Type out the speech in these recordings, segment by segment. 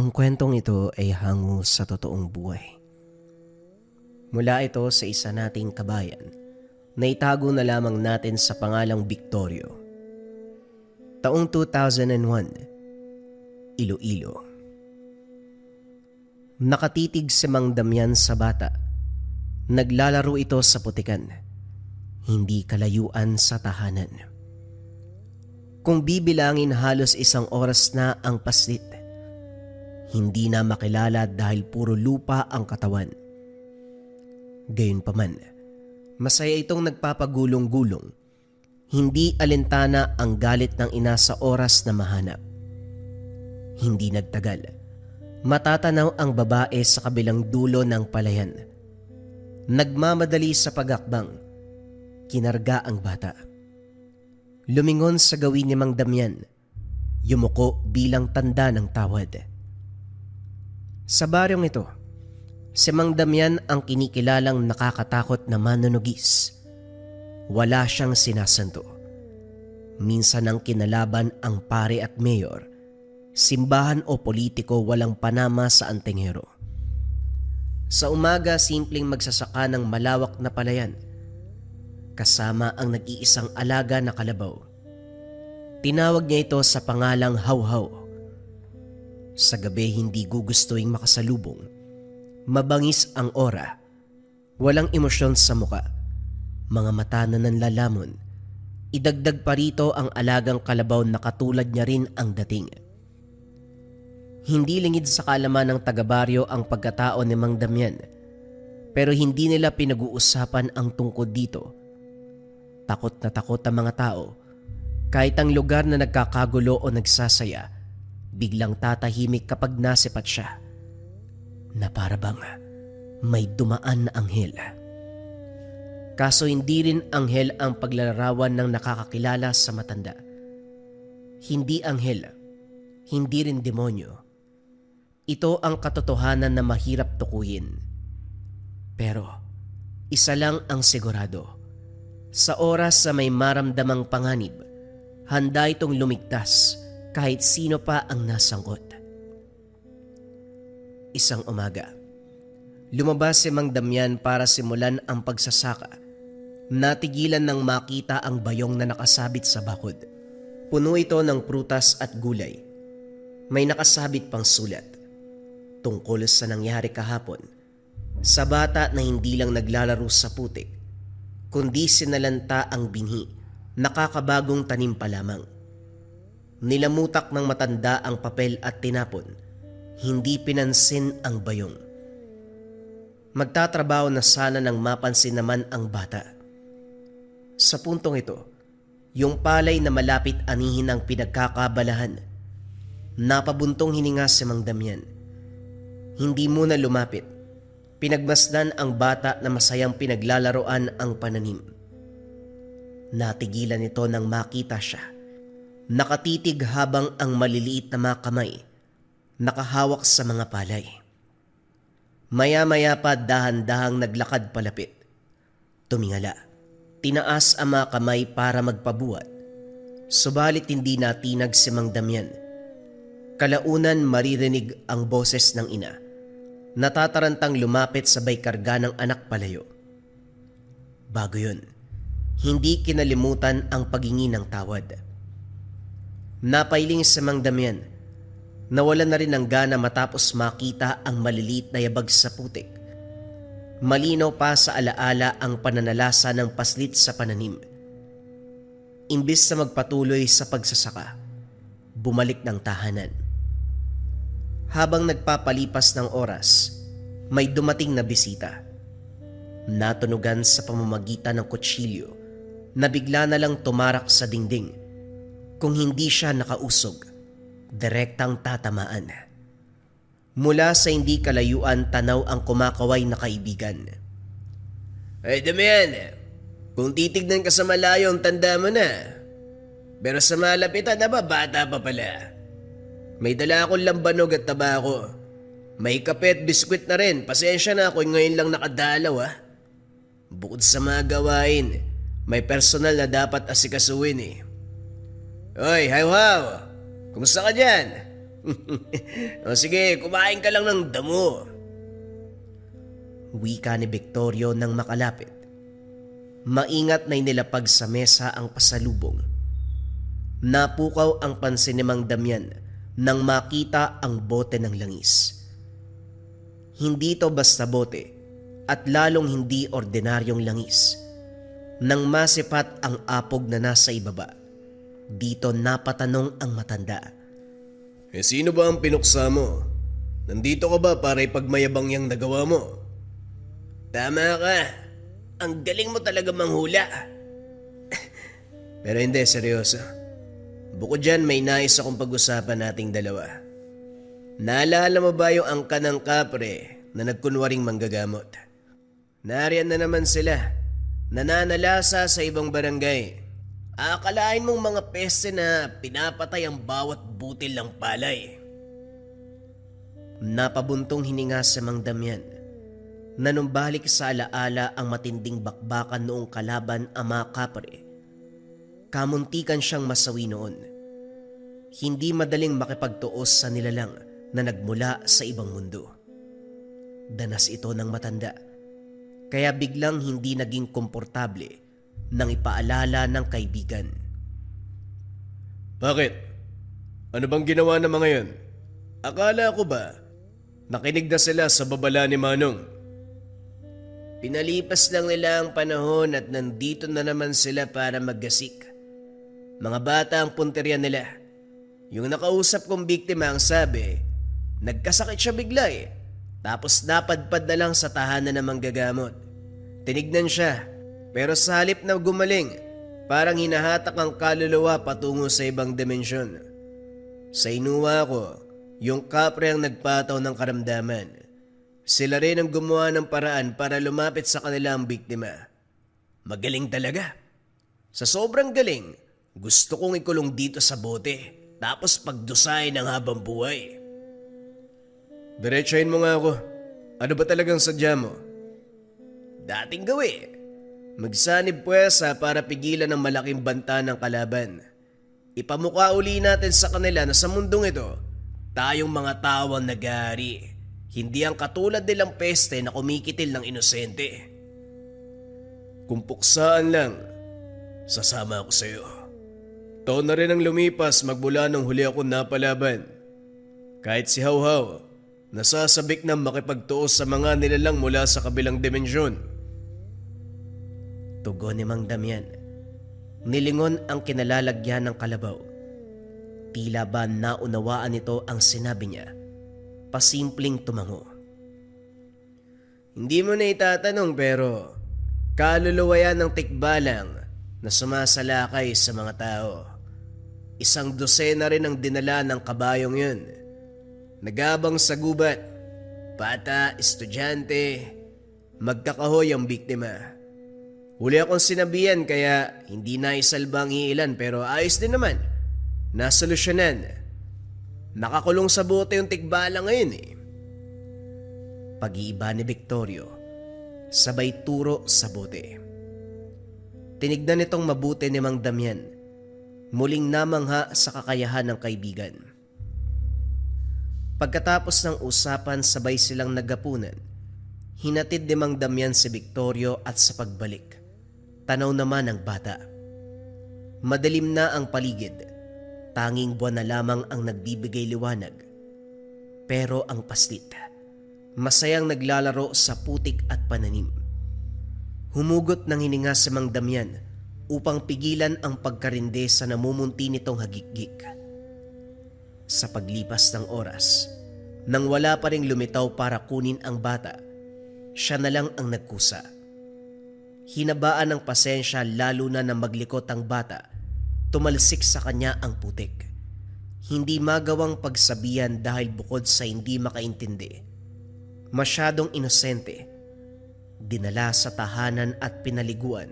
Ang kwentong ito ay hango sa totoong buhay. Mula ito sa isa nating kabayan na itago na lamang natin sa pangalang Victorio. Taong 2001, Iloilo. Nakatitig si Mang Damian sa bata. Naglalaro ito sa putikan, hindi kalayuan sa tahanan. Kung bibilangin, halos isang oras na ang paslit. Hindi na makilala dahil puro lupa ang katawan. Gayunpaman, masaya itong nagpapagulong-gulong. Hindi alintana ang galit ng ina sa oras na mahanap. Hindi nagtagal, matatanaw ang babae sa kabilang dulo ng palayan. Nagmamadali sa pagakbang, kinarga ang bata. Lumingon sa gawin ni Mang Damian, yumuko bilang tanda ng tawad. Sa baryong ito, si Mang Damian ang kinikilalang nakakatakot na manunugis. Wala siyang sinasanto. Minsan ang kinalaban ang pare at mayor, simbahan o politiko, walang panama sa antingero. Sa umaga, simpleng magsasaka ng malawak na palayan, kasama ang nag-iisang alaga na kalabaw. Tinawag niya ito sa pangalang Hawhaw. Sa gabi, hindi gugustuing makasalubong. Mabangis ang aura. Walang emosyon sa muka. Mga mata na nanlalamon. Idagdag pa rito ang alagang kalabaw na katulad niya rin ang dating. Hindi lingid sa kaalaman ng taga-baryo ang pagkatao ni Mang Damian, pero hindi nila pinag-uusapan ang tungkod dito. Takot na takot ang mga tao. Kahit ang lugar na nagkakagulo o nagsasaya, biglang tatahimik kapag nasipat siya, na para bang may dumaan na anghel. Kaso hindi rin anghel ang paglalarawan ng nakakakilala sa matanda. Hindi anghel, hindi rin demonyo. Ito ang katotohanan na mahirap tukuyin. Pero isa lang ang sigurado. Sa oras sa may maramdamang panganib, handa itong lumigtas kahit sino pa ang nasangkot. Isang umaga, lumabas si Mang Damian para simulan ang pagsasaka. Natigilan nang makita ang bayong na nakasabit sa bakod. Puno ito ng prutas at gulay. May nakasabit pang sulat tungkol sa nangyari kahapon, sa bata na hindi lang naglalaro sa putik, kundi sinalanta ang binhi, nakakabagong tanim pa lamang. Nilamutak ng matanda ang papel at tinapon. Hindi pinansin ang bayong. Magtatrabaho na sana nang mapansin naman ang bata. Sa puntong ito, yung palay na malapit anihin ang pinagkakabalahan. Napabuntong hininga si Mang Damian. Hindi muna lumapit. Pinagmasdan ang bata na masayang pinaglalaroan ang pananim. Natigilan ito nang makita siya. Nakatitig habang ang maliliit na mga kamay nakahawak sa mga palay. Maya-maya pa dahan-dahang naglakad palapit. Tumingala. Tinaas ang mga kamay para magpabuhat. Subalit hindi natinag si Mang Damian. Kalaunan maririnig ang boses ng ina. Natatarantang lumapit sabay karga ng anak palayo. Bago yun, hindi kinalimutan ang paghingi ng tawad. Napailing si Mang Damian. Nawala na rin ng gana matapos makita ang maliliit na yabag sa putik. Malinaw pa sa alaala ang pananalasa ng paslit sa pananim. Imbis na magpatuloy sa pagsasaka, bumalik ng tahanan. Habang nagpapalipas ng oras, may dumating na bisita. Natunugan sa pamamagitan ng kutsilyo na bigla na lang tumarak sa dingding. Kung hindi siya nakausog, direktang tatamaan. Mula sa hindi kalayuan, tanaw ang kumakaway na kaibigan. Ay Damian, kung titignan ka sa malayo, ang tanda mo na. Pero sa malapitan na ba, bata pa pala. May dala akong lambanog at tabako. May kape at biskwit na rin. Pasensya na ako, ngayon lang nakadalaw ha. Bukod sa mga gawain, may personal na dapat asikasuhin eh. Oy, Hawhaw! Kumusta ka dyan? O sige, kumain ka lang ng damo. Wika ni Victorio nang makalapit. Maingat na inilapag sa mesa ang pasalubong. Napukaw ang pansin ni Mang Damian nang makita ang bote ng langis. Hindi ito basta bote at lalong hindi ordinaryong langis. Nang masipat ang apog na nasa ibaba, dito napatanong ang matanda. Sino ba ang pinuksa mo? Nandito ka ba para ipagmayabang yang nagawa mo? Tama ka. Ang galing mo talaga manghula. Pero hindi, seryoso. Bukod dyan, may nais akong pag-usapan nating dalawa. Naalala mo ba yung angka ng kapre na nagkunwaring manggagamot? Nariyan na naman sila. Nananalasa sa ibang barangay. Akalain mong mga peste na pinapatay ang bawat butil ng palay. Napabuntong hininga sa Mang Damian. Nanumbalik sa alaala ang matinding bakbakan noong kalaban ang mga kapre. Kamuntikan siyang masawi noon. Hindi madaling makipagtuos sa nilalang na nagmula sa ibang mundo. Danas ito ng matanda. Kaya biglang hindi naging komportable nang ipaalala ng kaibigan. Bakit? Ano bang ginawa ng mga yon? Akala ko ba nakinig na sila sa babala ni Manong? Pinalipas lang nila ang panahon at nandito na naman sila para maggasik. Mga bata ang punteriya nila. Yung nakausap kong biktima ang sabi, nagkasakit siya bigla eh. Tapos napadpad na lang sa tahanan ng manggagamot. Tinignan siya, pero sa halip na gumaling, parang hinahatak ang kaluluwa patungo sa ibang dimensyon. Sa inuwa ko, yung kapre ang nagpataw ng karamdaman. Sila rin ang gumawa ng paraan para lumapit sa kanila ang biktima. Magaling talaga. Sa sobrang galing, gusto kong ikulong dito sa bote, tapos pagdusahin ng habang buhay. Diretsahin mo nga ako. Ano ba talagang sadya mo? Dating gawi. Magsanib puwersa para pigilan ang malaking banta ng kalaban. Ipamukha uli natin sa kanila na sa mundong ito, tayong mga tao ang nag-aari. Hindi ang katulad nilang peste na kumikitil ng inosente. Kung puksaan lang, sasama ako sa iyo. Taon na rin ang lumipas magmula nung huli ako napalaban. Kahit si Hawhaw, nasasabik na makipagtuos sa mga nilalang mula sa kabilang dimensyon. Tugon ni Mang Damian. Nilingon ang kinalalagyan ng kalabaw. Tila ba naunawaan nito ang sinabi niya. Pasimpleng tumango. Hindi mo na itatanong pero kaluluwa yan ng tikbalang na sumasalakay sa mga tao. 1 dosena rin ang dinala ng kabayong yun. Nagabang sa gubat, bata, estudyante, magkakahoy ang biktima. Huli akong sinabihan kaya hindi na isalba ang iilan pero ayos din naman. Nasolusyonan. Nakakulong sa bote yung tikbala ngayon eh. Pag-iiba ni Victorio, sabay turo sa bote. Tinignan nitong mabuti ni Mang Damian, muling namangha sa kakayahan ng kaibigan. Pagkatapos ng usapan sabay silang nagapunan, hinatid ni Mang Damian si Victorio at sa pagbalik, tanaw naman ang bata. Madilim na ang paligid, tanging buwan na lamang ang nagbibigay liwanag. Pero ang paslit, masayang naglalaro sa putik at pananim. Humugot ng hininga si Mang Damian upang pigilan ang pagkarinde sa namumunti nitong hagikgik. Sa paglipas ng oras, nang wala pa ring lumitaw para kunin ang bata, siya na lang ang nagkusa. Hinabaan ng pasensya lalo na nang maglikot ang bata, tumalsik sa kanya ang putik. Hindi magawang pagsabihan dahil bukod sa hindi makaintindi, masyadong inosente, dinala sa tahanan at pinaliguan.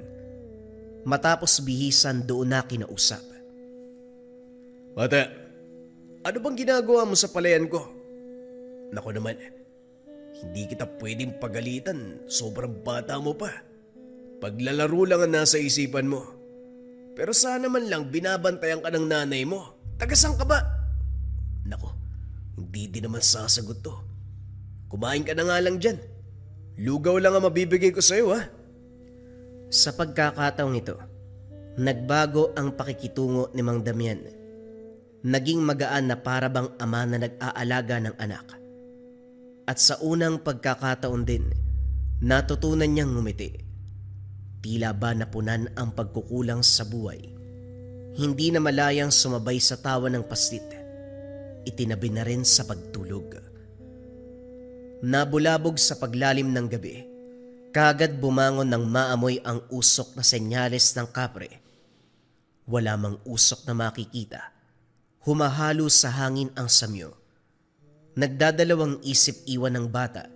Matapos bihisan doon na kinausap. Bata, ano bang ginagawa mo sa palayan ko? Naku naman, hindi kita pwedeng pagalitan, sobrang bata mo pa. Paglalaro lang ang nasa isipan mo. Pero sana man lang binabantayan ka ng nanay mo. Tagasang ka ba? Naku, Hindi din naman sasagot to. Kumain ka na nga lang dyan. Lugaw lang ang mabibigay ko sa'yo ha. Sa pagkakataong ito, nagbago ang pakikitungo ni Mang Damian. Naging magaan na para bang ama na nag-aalaga ng anak. At sa unang pagkakataon din, natutunan niyang ngumiti. Tila ba napunan ang pagkukulang sa buhay. Hindi na malayang sumabay sa tawa ng pastit. Itinabi na rin sa pagtulog. Nabulabog sa paglalim ng gabi. Kagad bumangon ng maamoy ang usok na senyales ng kapre. Wala mang usok na makikita. Humahalo sa hangin ang samyo. Nagdadalawang isip iwan ng bata.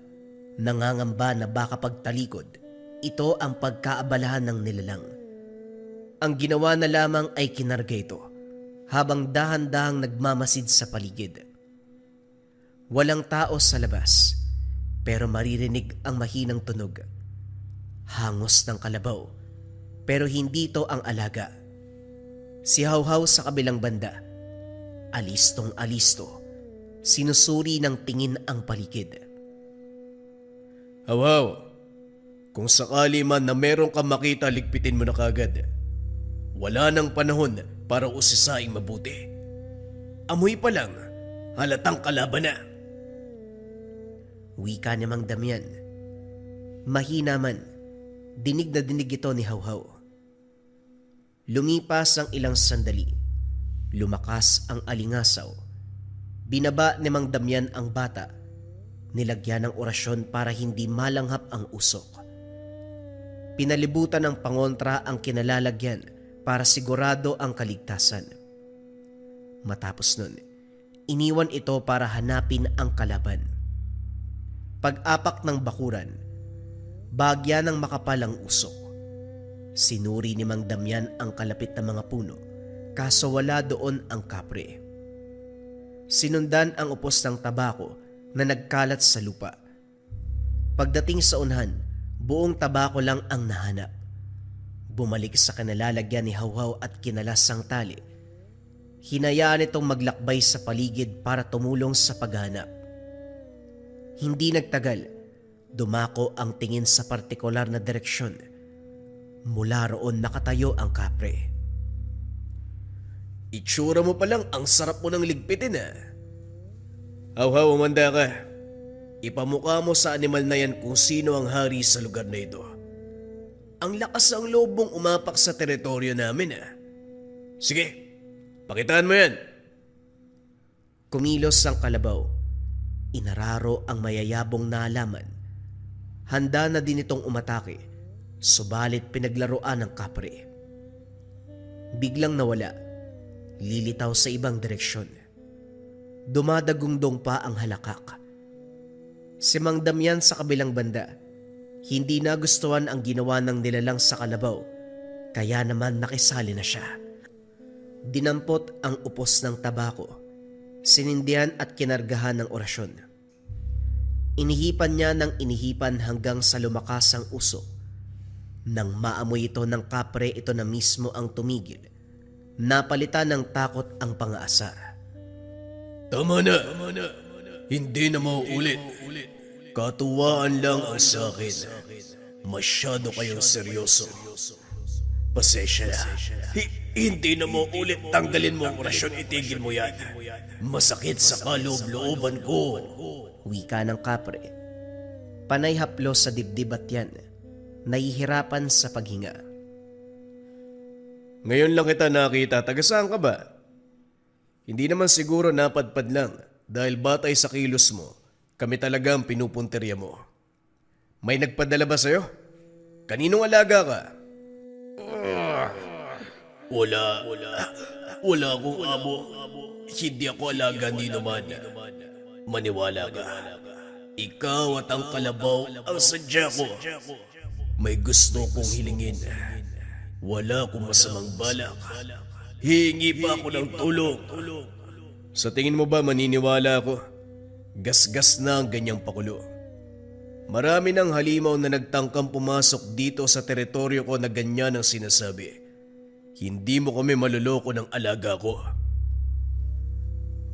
Nangangamba na baka pagtalikod, ito ang pagkaabalahan ng nilalang. Ang ginawa na lamang ay kinarga ito habang dahan-dahang nagmamasid sa paligid. Walang tao sa labas pero maririnig ang mahinang tunog. Hangos ng kalabaw pero hindi ito ang alaga. Si Hawhaw sa kabilang banda, alistong alisto, sinusuri ng tingin ang paligid. Hawhaw, kung sakali man na meron kang makita, ligpitin mo na kagad. Wala nang panahon para usisaing mabuti. Amoy pa lang, halatang kalaban na. Wika ni Mang Damian. Mahina man, dinig na dinig ito ni Hawhaw. Lumipas ang ilang sandali. Lumakas ang alingasaw. Binaba ni Mang Damian ang bata. Nilagyan ng orasyon para hindi malanghap ang usok. Pinalibutan ng pangontra ang kinalalagyan para sigurado ang kaligtasan. Matapos nun, iniwan ito para hanapin ang kalaban. Pag-apak ng bakuran, bagya ng makapal ang usok. Sinuri ni Mang Damian ang kalapit na mga puno, kaso wala doon ang kapre. Sinundan ang upos ng tabako na nagkalat sa lupa. Pagdating sa unhan, buong tabako lang ang nahanap. Bumalik sa kanalalagyan ni Hawhaw at kinalas ang tali. Hinayaan itong maglakbay sa paligid para tumulong sa paghanap. Hindi nagtagal, dumako ang tingin sa partikular na direksyon. Mula roon nakatayo ang kapre. Itsura mo pa lang, ang sarap mo ng ligpitin ha. Hawhaw, umanda ka. Ipamukha mo sa animal na yan kung sino ang hari sa lugar na ito. Ang lakas ng loob mong umapak sa teritoryo namin ha. Sige, pakitaan mo yan. Kumilos ang kalabaw. Inararo ang mayayabong naalaman. Handa na din itong umatake, subalit pinaglaruan ng kapre. Biglang nawala, lilitaw sa ibang direksyon. Dumadagungdong pa ang halakak. Si Mang Damian sa kabilang banda, hindi nagustuhan ang ginawa ng nilalang sa kalabaw, kaya naman nakisali na siya. Dinampot ang upos ng tabako, sinindihan at kinargahan ng orasyon. Inihipan niya ng inihipan hanggang sa lumakas ang usok. Nang maamoy ito ng kapre, ito na mismo ang tumigil. Napalitan ng takot ang pang-aasar. Tama na. Hindi na mauulit. Katuwaan lang ang sa akin. Masyado kayong seryoso. Pasensya na. Hindi na mauulit. Tanggalin mo ang orasyon. Itigil mo yan. Masakit sa kaloob-looban ko. Wika ng kapre. Panay haplos sa dibdib at yan. Nahihirapan sa paghinga. Ngayon lang kita nakita. Taga saan ka ba? Hindi naman siguro napadpad lang dahil batay sa kilos mo, kami talaga ang pinupunterya mo. May nagpadala ba sa'yo? Kaninong alaga ka? Wala akong amo. Hindi ako alaga ni naman. Maniwala ka. Ikaw at ang kalabaw ang sadya ko. May gusto kong hilingin. Wala akong masamang balak. Hihingi pa ako ng tulong. Sa tingin mo ba maniniwala ako? Gasgas na ang ganyang pakulo. Marami ng halimaw na nagtangkang pumasok dito sa teritoryo ko na ganyan ang sinasabi. Hindi mo kami maluloko ng alaga ko.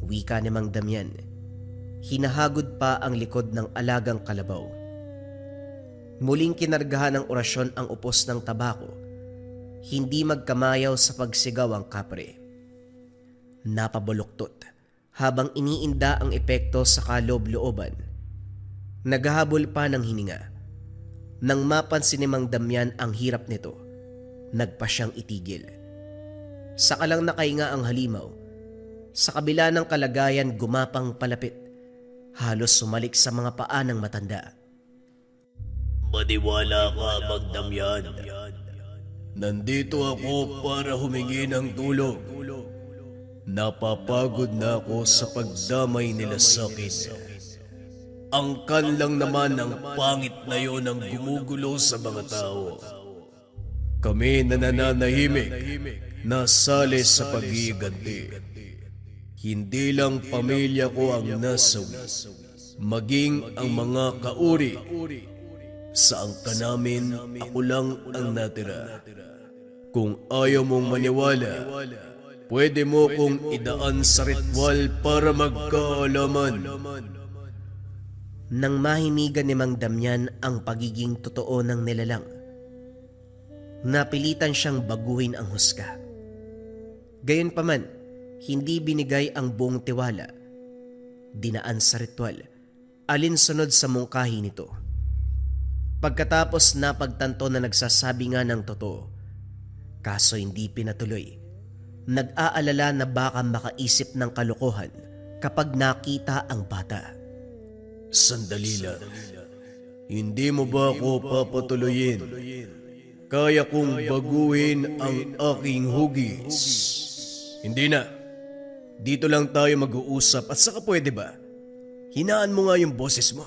Wika ni Mang Damian. hinahagod pa ang likod ng alagang kalabaw. Muling kinargahan ng orasyon ang upos ng tabako. Hindi magkamayaw sa pagsigaw ang kapre. Napabaluktot habang iniinda ang epekto sa kaloob-looban. Naghahabol pa ng hininga. Nang mapansin ni Mang Damian ang hirap nito, nagpa siyang itigil. Saka lang nakahinga ang halimaw. Sa kabila ng kalagayan, gumapang palapit. Halos sumalik sa mga paa ng matanda. Maniwala ka, Mang Damian. Nandito ako para humingi ng tulong. Napapagod na ako sa pagdamay nila sa akin. Ang lang naman ng pangit na yon ang gumugulo sa mga tao. Kami na nananahimik, nasali sa pag-iiganti. Hindi lang pamilya ko ang nasawi, maging ang mga kauri. Sa angka namin, ako lang ang natira. Kung ayaw mong maniwala, pwede mo kong idaan sa ritual para magkaalaman. Nang mahimigan ni Mang Damian ang pagiging totoo ng nilalang, napilitan siyang baguhin ang husga. Gayunpaman, hindi binigay ang buong tiwala. Dinaan sa ritual, alinsunod sa mungkahi nito. Pagkatapos napagtanto na nagsasabi nga ng totoo, kaso hindi pinatuloy. Nag-aalala na baka makaisip ng kalokohan kapag nakita ang bata. Sandali lang. Hindi mo ba ako papatuloyin? Kaya kong baguhin ang aking hugis. Hindi na. Dito lang tayo mag-uusap at saka pwede ba? Hinaan mo nga yung boses mo.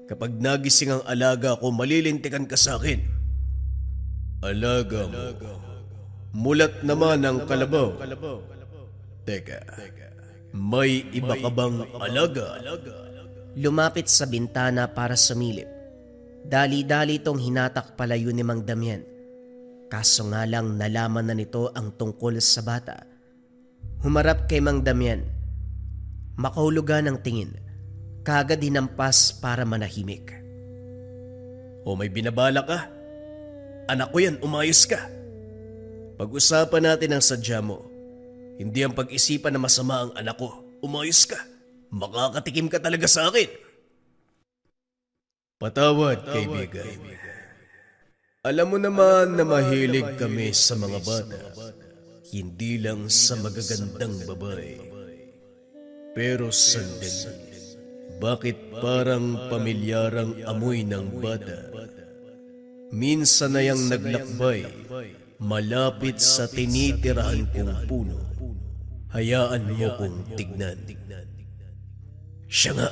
Kapag nagising ang alaga ko, malilintikan ka sa akin. Alaga mo. Mulat naman ang kalabaw. Teka, may iba ka bang alaga? Lumapit sa bintana para sumilip. Dali-dali itong hinatak palayo ni Mang Damian. Kaso nga lang nalaman na nito ang tungkol sa bata. Humarap kay Mang Damian. Makahulugan ng tingin. Kaagad hinampas para manahimik. O may binabala ka? Anak ko yan, umayos ka. Pag-usapan natin ang sadya mo. Hindi ang pag-isipan na masama ang anak ko. Umayos ka. Makakatikim ka talaga sa akin. Patawad, kaibigan. Alam mo naman na mahilig kami sa mga bata. Hindi lang sa magagandang babae. Pero sandali. Bakit parang pamilyarang amoy ng bata? Minsan na yang naglakbay, malapit sa tinitirahan kong puno. Hayaan mo kong tignan. Siya nga.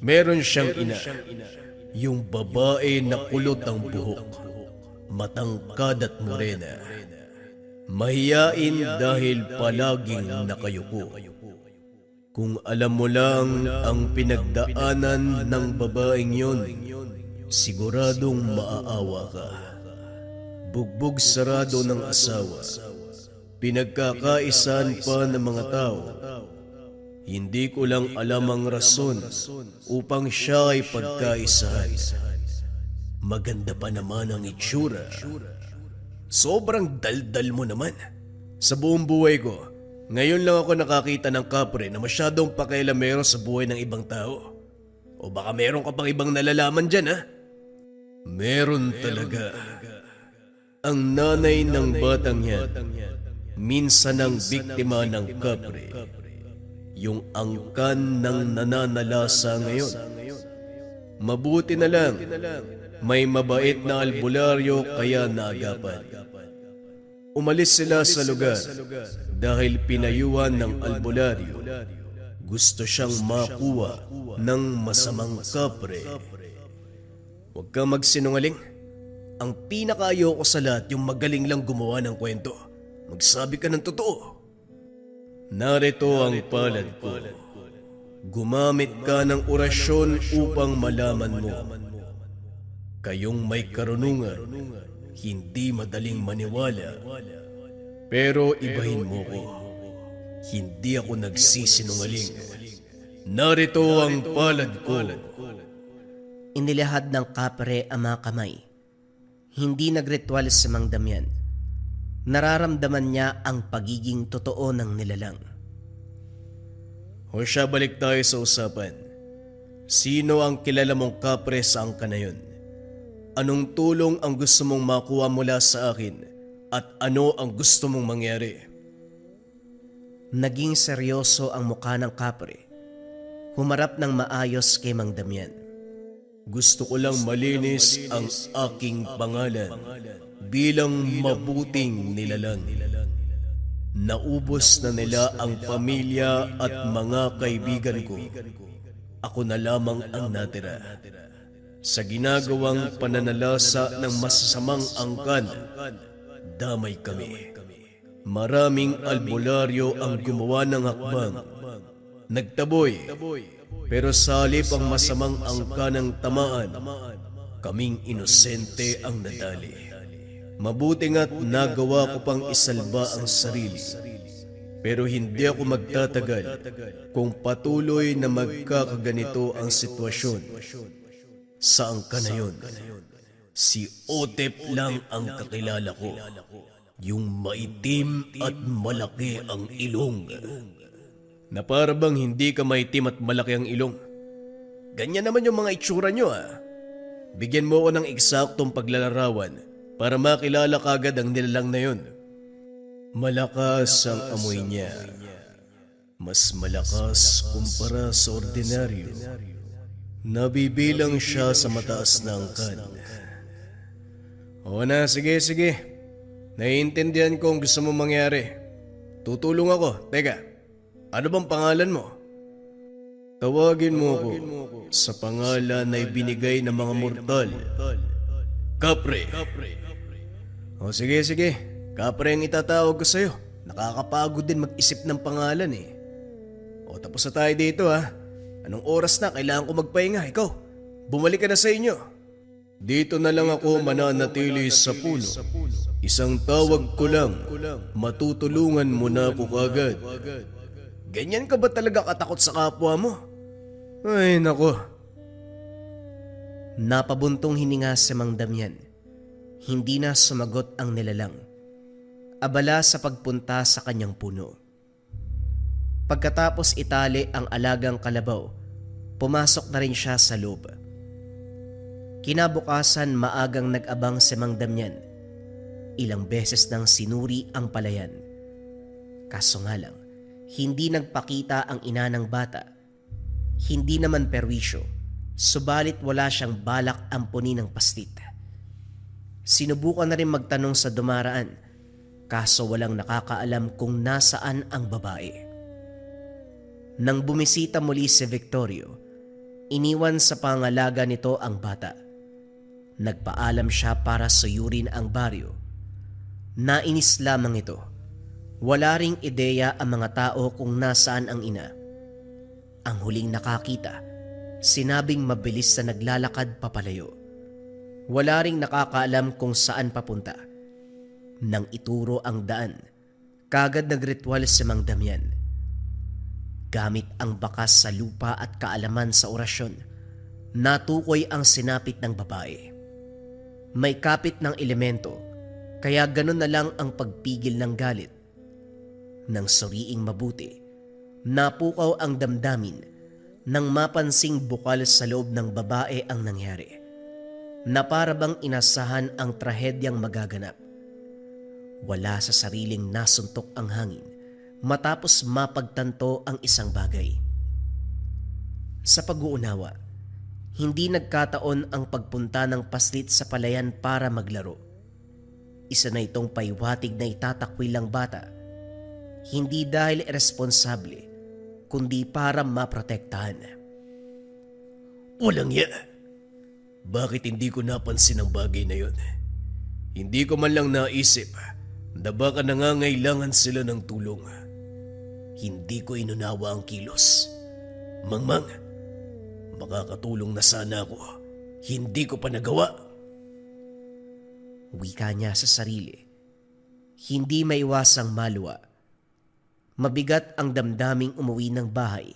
Meron siyang ina. Yung babae na kulot ang buhok. Matangkad at morena. Mahiyain dahil palaging nakayuko. Kung alam mo lang ang pinagdaanan ng babaeng yon, siguradong maaawa ka. Bugbog sarado ng asawa. Pinagkakaisan pa ng mga tao. Hindi ko lang alam ang rason upang siya ay pagkaisahan. Maganda pa naman ang itsura. Sobrang daldal mo naman. Sa buong buhay ko, ngayon lang ako nakakita ng kapre na masyadong pakialamero sa buhay ng ibang tao. O baka meron ka pang ibang nalalaman dyan, ha? Meron talaga. Ang nanay ng batang yan, minsan ang biktima ng kapre. Yung angkan ng nananalasa ngayon. Mabuti na lang, may mabait na albularyo kaya naagapan. Umalis sila sa lugar dahil pinayuhan ng albularyo. Gusto siyang makuha ng masamang kapre. Huwag kang magsinungaling. Ang pinakaayoko sa lahat yung magaling lang gumawa ng kwento. Magsabi ka ng totoo. Narito ang palad ko. Gumamit ka ng orasyon upang malaman mo. Kayong may karunungan, hindi madaling maniwala. Pero ibahin mo ko. Hindi ako nagsisinungaling. Narito ang palad ko. Inilahad ng kapre ang mga kamay. Hindi nagritual si Mang Damian. Nararamdaman niya ang pagiging totoo ng nilalang. O siya, balik tayo sa usapan. Sino ang kilala mong kapre sa angka na yun? Anong tulong ang gusto mong makuha mula sa akin? At ano ang gusto mong mangyari? Naging seryoso ang mukha ng kapre. Humarap ng maayos kay Mang Damian. Gusto ko lang malinis ang aking pangalan bilang mabuting nilalang. Naubos na nila ang pamilya at mga kaibigan ko. Ako na lamang ang natira. Sa ginagawang pananalasa ng masasamang angkan, damay kami. Maraming albularyo ang gumawa ng hakbang. Nagtaboy, pero sa halip ang masamang angka ng tamaan, kaming inosente ang nadali. Mabuti nga't nagawa ko pang isalba ang sarili. Pero hindi ako magtatagal kung patuloy na magkakaganito ang sitwasyon. Sa angka na yun, si Otep lang ang kakilala ko. Yung maitim at malaki ang ilong. Na para bang hindi ka maitim at malaki ang ilong? Ganyan naman yung mga itsura nyo Bigyan mo ko ng eksaktong paglalarawan para makilala kagad ang nilalang na yun. Malakas ang amoy niya. Mas malakas kumpara sa ordinaryo. Nabibilang siya sa mataas na angkan. O na, sige. Naiintindihan ko ang gusto mong mangyari. Tutulong ako. Teka, ano bang pangalan mo? Tawagin mo ko sa pangalan na ibinigay ng mga mortal. Kapre. O sige. Kapre ang itatawag ko sa'yo. Nakakapagod din mag-isip ng pangalan O tapos na tayo dito Anong oras na? Kailangan ko magpahinga. Ikaw, bumalik ka na sa inyo. Dito na lang ako mananatili sa puno. Isang tawag ko lang, matutulungan mo na ako kagad. Ganyan ka ba talaga katakot sa kapwa mo? Ay, nako. Napabuntong hininga si Mang Damian. Hindi na sumagot ang nilalang. Abala sa pagpunta sa kanyang puno. Pagkatapos itali ang alagang kalabaw, pumasok na rin siya sa loob. Kinabukasan maagang nag-abang si Mang Damian. Ilang beses nang sinuri ang palayan. Kaso nga lang, hindi nagpakita ang ina ng bata. Hindi naman perwisyo, subalit wala siyang balak ampunin ng pastit. Sinubukan na rin magtanong sa dumaraan, kaso walang nakakaalam kung nasaan ang babae. Nang bumisita muli si Victorio, iniwan sa pangalaga nito ang bata. Nagpaalam siya para suyurin ang baryo. Nainis lamang ito. Wala ring ideya ang mga tao kung nasaan ang ina. Ang huling nakakita, sinabing mabilis na naglalakad papalayo. Wala ring nakakaalam kung saan papunta. Nang ituro ang daan, kagad nagritual si Mang Damian. Gamit ang bakas sa lupa at kaalaman sa orasyon, natukoy ang sinapit ng babae. May kapit ng elemento, kaya ganun na lang ang pagpigil ng galit. Nang suriing mabuti, napukaw ang damdamin nang mapansing bukal sa loob ng babae ang nangyari, na para bang inasahan ang trahedyang magaganap. Wala sa sariling nasuntok ang hangin matapos mapagtanto ang isang bagay. Sa pag-uunawa, hindi nagkataon ang pagpunta ng paslit sa palayan para maglaro. Isa na itong paiwatig na itatakwil lang bata, hindi dahil irresponsable, kundi para maprotektahan. Walang ya. Bakit hindi ko napansin ang bagay na yon? Hindi ko man lang naisip na baka nangangailangan sila ng tulong. Hindi ko inunawa ang kilos. Mangmang, makakatulong na sana ako. Hindi ko pa nagawa. Wika niya sa sarili. Hindi maiwasang maluwa. Mabigat ang damdaming umuwi ng bahay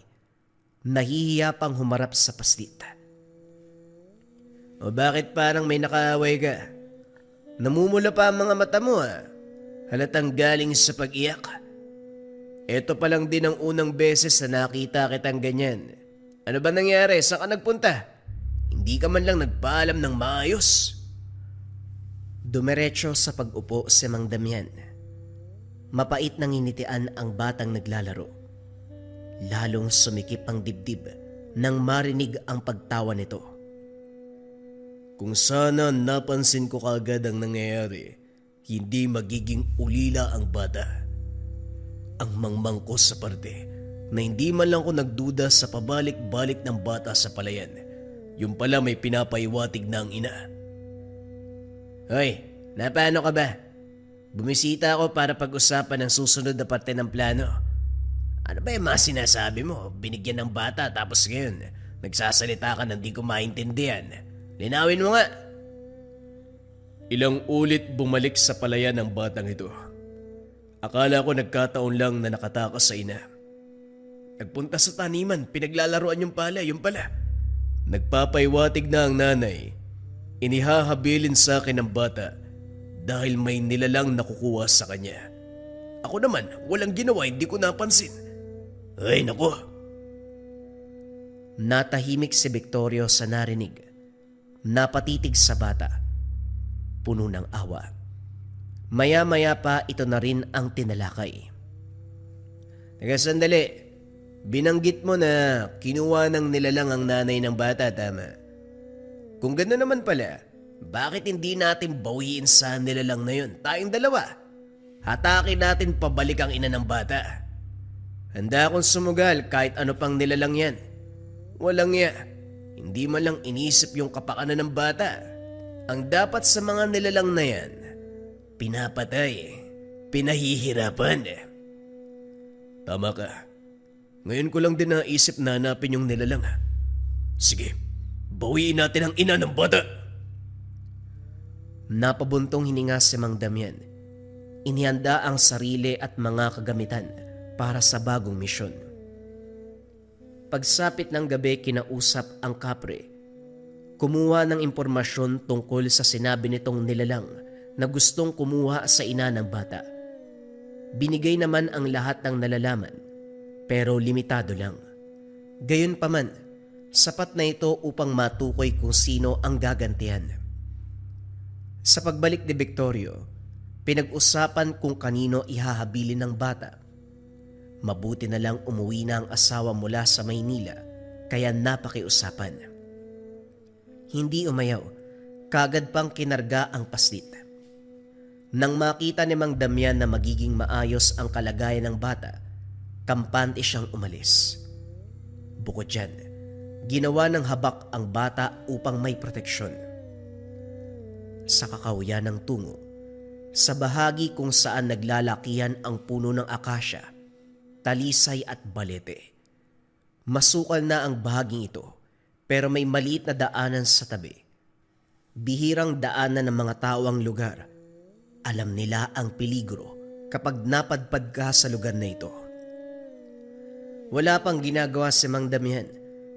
nahihiya pang humarap sa paslit. O bakit parang may nakaaway ka? Namumula pa ang mga mata mo Halatang galing sa pag-iyak. Ito pa lang din ang unang beses na nakita kitang ganyan. Ano ba nangyari? Saan ka nagpunta? Hindi ka man lang nagpaalam ng maayos. Dumiretso sa pag-upo si Mang Damian. Mapait nang initian ang batang naglalaro. Lalong sumikip ang dibdib nang marinig ang pagtawa nito. Kung sana napansin ko kagad ang nangyayari, hindi magiging ulila ang bata. Ang mangmang ko sa parte na hindi man lang ko nagduda sa pabalik-balik ng bata sa palayan. Yung pala may pinapaiwatig na ang ina. Hoy, napaano ka ba? Bumisita ako para pag-usapan ang susunod na parte ng plano. Ano ba yung mga sinasabi mo? Binigyan ng bata tapos ngayon nagsasalita ka na di ko maintindihan. Linawin mo nga. Ilang ulit bumalik sa palayan ng batang ito. Akala ko nagkataon lang na nakatakas sa ina. Nagpunta sa taniman, pinaglalaroan yung pala, yung pala. Nagpapaiwatig na ang nanay. Inihahabilin sa akin ng bata dahil may nilalang nakukuha sa kanya. Ako naman, walang ginawa, hindi ko napansin. Ay, naku. Natahimik si Victorio sa narinig. Napatitig sa bata. Puno ng awa. Maya-maya pa ito na rin ang tinalakay. Teka sandali, binanggit mo na kinuha ng nilalang ang nanay ng bata, tama? Kung gano'n naman pala, bakit hindi natin bawiin sa nilalang na yun? Tayong dalawa. Hatakin natin pabalik ang ina ng bata. Handa akong sumugal kahit ano pang nilalang yan. Walang ya. Hindi man lang inisip yung kapakanan ng bata. Ang dapat sa mga nilalang na yan, pinapatay, pinahihirapan. Tama ka. Ngayon ko lang din naisip na hanapin yung nilalang. Sige, bawiin natin ang ina ng bata. Napabuntong hininga si Mang Damian. Inihanda ang sarili at mga kagamitan para sa bagong misyon. Pagsapit ng gabi, kinausap ang kapre. Kumuha ng impormasyon tungkol sa sinabi nitong nilalang na gustong kumuha sa ina ng bata. Binigay naman ang lahat ng nalalaman, pero limitado lang. Gayunpaman, sapat na ito upang matukoy kung sino ang gagantihan. Sa pagbalik ni Victorio, pinag-usapan kung kanino ihahabilin ng bata. Mabuti na lang umuwi na ang asawa mula sa Maynila, kaya napakiusapan. Hindi umayaw, kagad pang kinarga ang paslit. Nang makita ni Mang Damian na magiging maayos ang kalagayan ng bata, kampante siyang umalis. Bukod dyan, ginawa ng habak ang bata upang may proteksyon. Sa kakahuyan ng tungo, sa bahagi kung saan naglalakihan ang puno ng akasya, talisay at balete. Masukal na ang bahaging ito, pero may maliit na daanan sa tabi. Bihirang daanan ng mga tao ang lugar. Alam nila ang peligro kapag napadpad ka sa lugar na ito. Wala pang ginagawa si Mang Damian,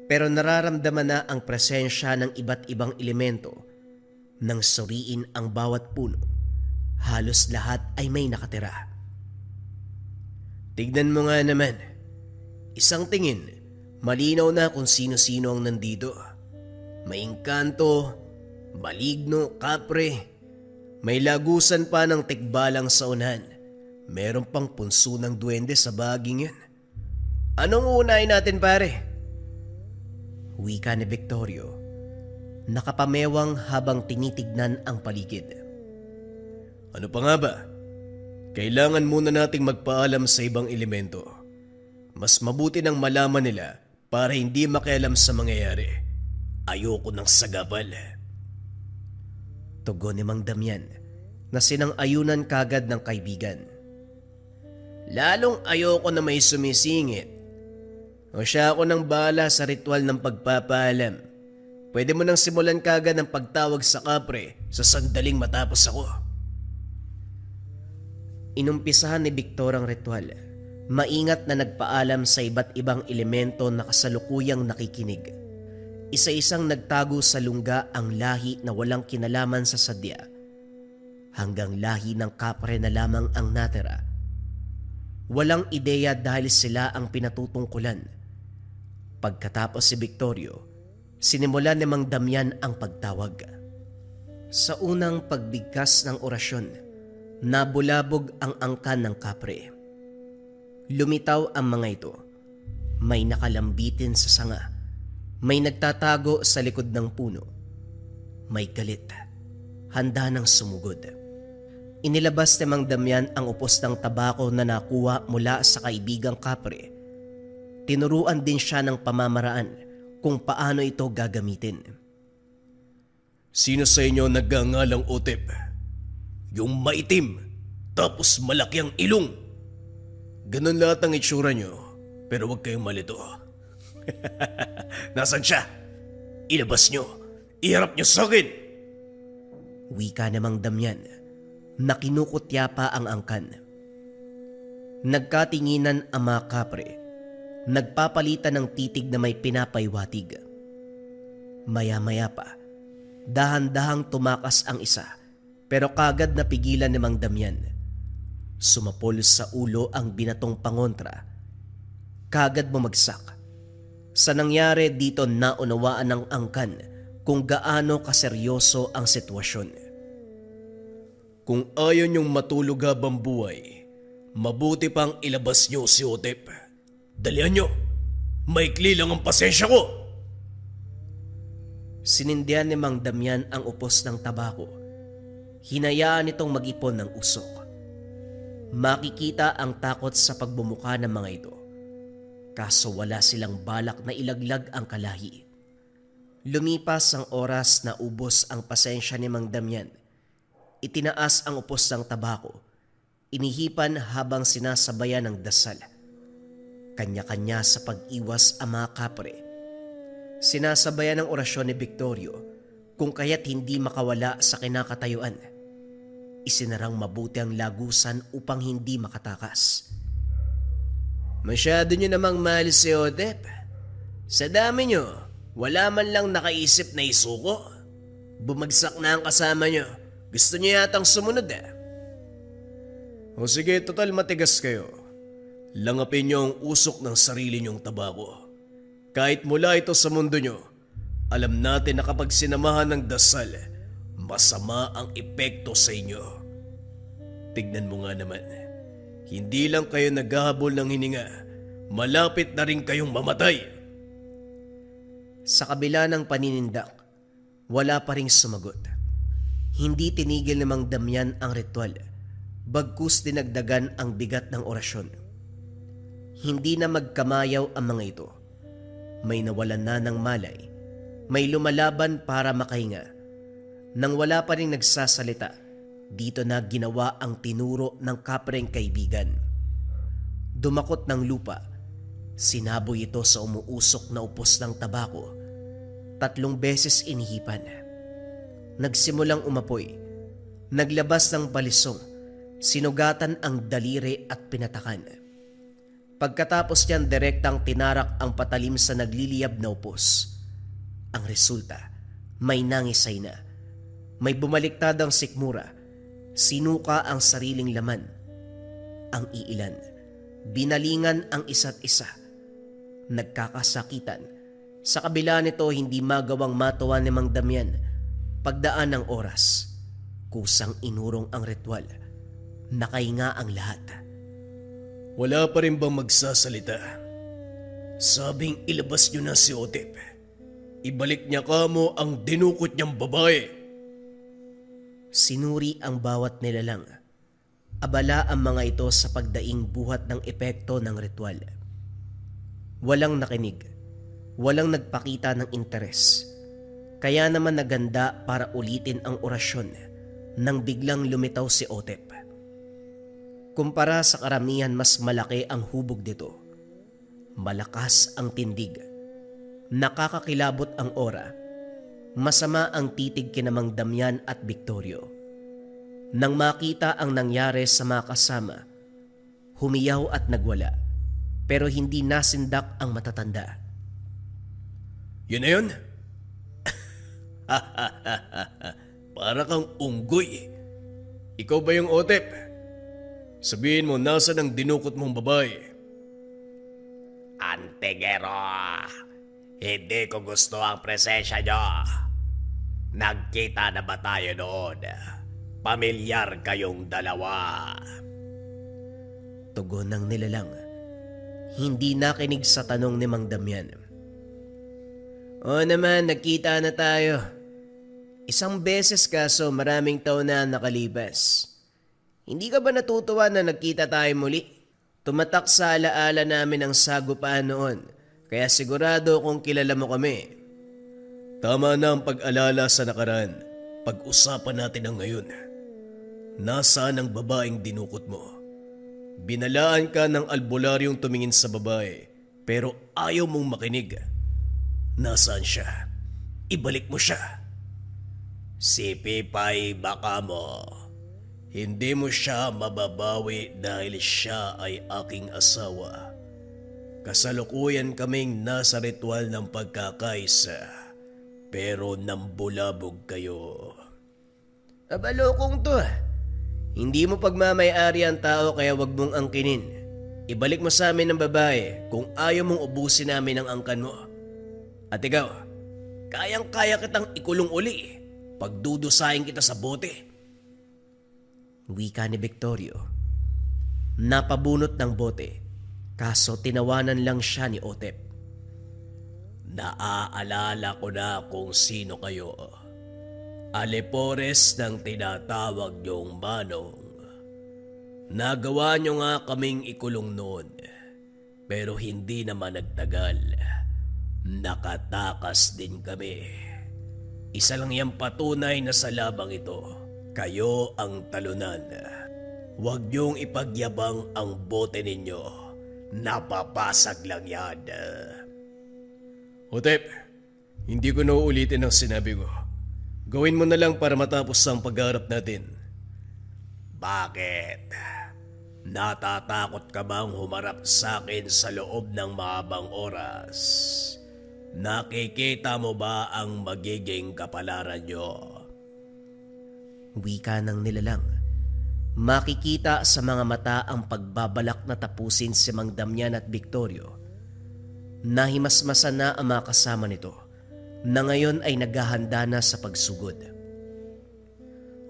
pero nararamdaman na ang presensya ng iba't ibang elemento. Nang suriin ang bawat puno, halos lahat ay may nakatira. Tignan mo nga naman. Isang tingin, malinaw na kung sino-sino ang nandito. May engkanto, maligno, kapre. May lagusan pa ng tikbalang sa unahan. Meron pang punso ng duwende sa baging yan. Anong uunahin natin, pare? Wika ni Victorio, nakapamewang habang tinitignan ang paligid. Ano pa nga ba? Kailangan muna nating magpaalam sa ibang elemento. Mas mabuti nang malaman nila para hindi makialam sa mangyayari. Ayoko ng sagabal. Tugon ni Mang Damian na sinang-ayunan kagad ng kaibigan. Lalong ayoko na may sumisingit. O siya ako nang bahala sa ritual ng pagpapaalam. Pwede mo nang simulan kagad ng pagtawag sa kapre sa sandaling matapos ako. Inumpisahan ni Victor ang ritual. Maingat na nagpaalam sa iba't ibang elemento na kasalukuyang nakikinig. Isa-isang nagtago sa lungga ang lahi na walang kinalaman sa sadya, hanggang lahi ng kapre na lamang ang natira. Walang ideya dahil sila ang pinatutungkulan. Pagkatapos si Victorio, sinimulan ni Mang Damian ang pagtawag. Sa unang pagbigkas ng orasyon, nabulabog ang angkan ng kapre. Lumitaw ang mga ito. May nakalambitin sa sanga. May nagtatago sa likod ng puno. May galit. Handa ng sumugod. Inilabas ni Mang Damian ang upos ng tabako na nakuha mula sa kaibigang kapre. Tinuruan din siya ng pamamaraan kung paano ito gagamitin. Sino sa inyo nagngangalang Otep? Yung maitim, tapos malaki ang ilong. Ganun lahat ang itsura nyo, pero huwag kayong malito. Nasaan siya? Ilabas nyo. Iharap nyo sa akin. Wika ni Mang Damian na kinukutya pa ang angkan. Nagkatinginan ang mga kapre. Nagpapalitan ng titig na may pinapaywatig. Maya-maya pa, dahan-dahang tumakas ang isa, pero kagad napigilan ni Mang Damian. Sumapol sa ulo ang binatong pangontra. Kagad bumagsak. Sa nangyari dito naunawaan ng angkan kung gaano kaseryoso ang sitwasyon. Kung ayaw niyong matulog habang buhay, mabuti pang ilabas niyo si Otep. Dalihan niyo. Maikli lang ang pasensya ko. Sinindihan ni Mang Damian ang upos ng tabako. Hinayaan itong mag-ipon ng usok. Makikita ang takot sa pagbumuka ng mga ito. Kaso wala silang balak na ilaglag ang kalahi. Lumipas ang oras na ubos ang pasensya ni Mang Damian. Itinaas ang upos ng tabako. Inihipan habang sinasabayan ng dasal. Kanya-kanya sa pag-iwas ang mga kapre. Sinasabayan ng orasyon ni Victorio kung kaya't hindi makawala sa kinakatayuan. Isinarang mabuti ang lagusan upang hindi makatakas. Masyado nyo namang mahal si Otep. Sa dami nyo, wala man lang nakaisip na isuko. Bumagsak na ang kasama nyo. Gusto nyo yatang sumunod O sige, total matigas kayo. Langapin nyo ang usok ng sarili nyong tabako. Kahit mula ito sa mundo nyo, alam natin na kapag sinamahan ng dasal, masama ang epekto sa inyo. Tignan mo nga naman, hindi lang kayo naghahabol ng hininga, malapit na rin kayong mamatay. Sa kabila ng paninindak, wala pa ring sumagot. Hindi tinigil ni Mang Damian ang ritual, bagkus dinagdagan ang bigat ng orasyon. Hindi na magkamayaw ang mga ito. May nawalan na ng malay, may lumalaban para makahinga. Nang wala pa rin nagsasalita, dito na ginawa ang tinuro ng kapreng kaibigan. Dumakot ng lupa, sinaboy ito sa umuusok na upos ng tabako. 3 beses inihipan. Nagsimulang umapoy, naglabas ng balisong, sinugatan ang daliri at pinatakan. Pagkatapos niyan direktang tinarak ang patalim sa nagliliyab na upos. Ang resulta, may nangisay na. May bumaliktad ang sikmura, sinuka ang sariling laman. Ang iilan, binalingan ang isa't isa. Nagkakasakitan. Sa kabila nito hindi magawang matuwa ni Mang Damian. Pagdaan ng oras, kusang inurong ang ritual. Nakahinga ang lahat. Wala pa rin bang magsasalita? Sabing ilabas nyo na si Otep. Ibalik niya kamo ang dinukot niyang babae. Sinuri ang bawat nilalang. Abala ang mga ito sa pagdaing buhat ng epekto ng ritual. Walang nakinig. Walang nagpakita ng interes. Kaya naman naganda para ulitin ang orasyon nang biglang lumitaw si Otep. Kumpara sa karamihan mas malaki ang hubog nito. Malakas ang tindig. Nakakakilabot ang aura. Masama ang titig kina Mang Damian at Victorio. Nang makita ang nangyari sa mga kasama, humiyaw at nagwala. pero hindi nasindak ang matatanda. Yun na yun? Para kang unggoy. Ikaw ba yung Otep? Sabihin mo, nasa ang dinukot mong babae? Antigero, hindi ko gusto ang presensya nyo. Nagkita na ba tayo noon? Pamilyar kayong dalawa. Tugon ng nilalang. Hindi nakinig sa tanong ni Mang Damian. Oo naman, nagkita na tayo. Isang beses kaso maraming taon na nakalipas. Hindi ka ba natutuwa na nagkita tayo muli? Tumatak sa alaala namin ang sagupaan noon, kaya sigurado kung kilala mo kami. Tama na ang pag-alala sa nakaraan. Pag-usapan natin ang ngayon. Nasaan ang babaeng dinukot mo? Binalaan ka ng albularyong tumingin sa babae, pero ayaw mong makinig. Nasaan siya? Ibalik mo siya. Si Pipay baka mo. Hindi mo siya mababawi dahil siya ay aking asawa. Kasalukuyan kaming nasa ritual ng pagkakaisa, pero nambulabog kayo. Abalokong to. Hindi mo pagmamayari ang tao kaya wag mong angkinin. Ibalik mo sa amin ang babae kung ayaw mong ubusin namin ang angkan mo. At ikaw, kayang-kaya kitang ikulong uli. Pagdudusahin kita sa bote. Wika ni Victorio. Napabunot ng bote, kaso tinawanan lang siya ni Otep. Naaalala ko na kung sino kayo. Alipores ng tinatawag niyong manong. Nagawa niyo nga kaming ikulong noon, pero hindi naman nagtagal. Nakatakas din kami. Isa lang yung patunay na sa labang ito. Kayo ang talunan. Huwag niyong ipagyabang ang bote ninyo. Napapasag lang yan. Otep, hindi ko na uulitin ang sinabi ko. Gawin mo na lang para matapos ang pagharap natin. Bakit? Natatakot ka bang humarap sa akin sa loob ng mahabang oras? Nakikita mo ba ang magiging kapalaran nyo? Wika ng nilalang. Makikita sa mga mata ang pagbabalak na tapusin si Mang Damian at Victorio. Nahimasmasan na ang mga kasama nito na ngayon ay naghahanda na sa pagsugod.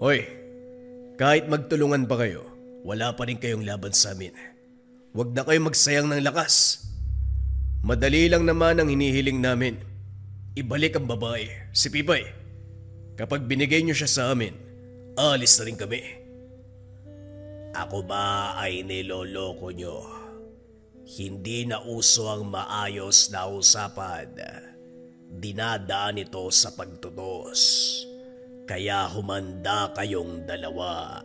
Hoy, kahit magtulungan pa kayo, wala pa rin kayong laban sa amin. Huwag na kayong magsayang ng lakas. Madali lang naman ang hinihiling namin. Ibalik ang babae, si Pipay. Kapag binigay niyo siya sa amin, alis na rin kami. Ako ba ay niloloko nyo? Hindi na uso ang maayos na usapan. Dinadaan ito sa pagtutos. Kaya humanda kayong dalawa.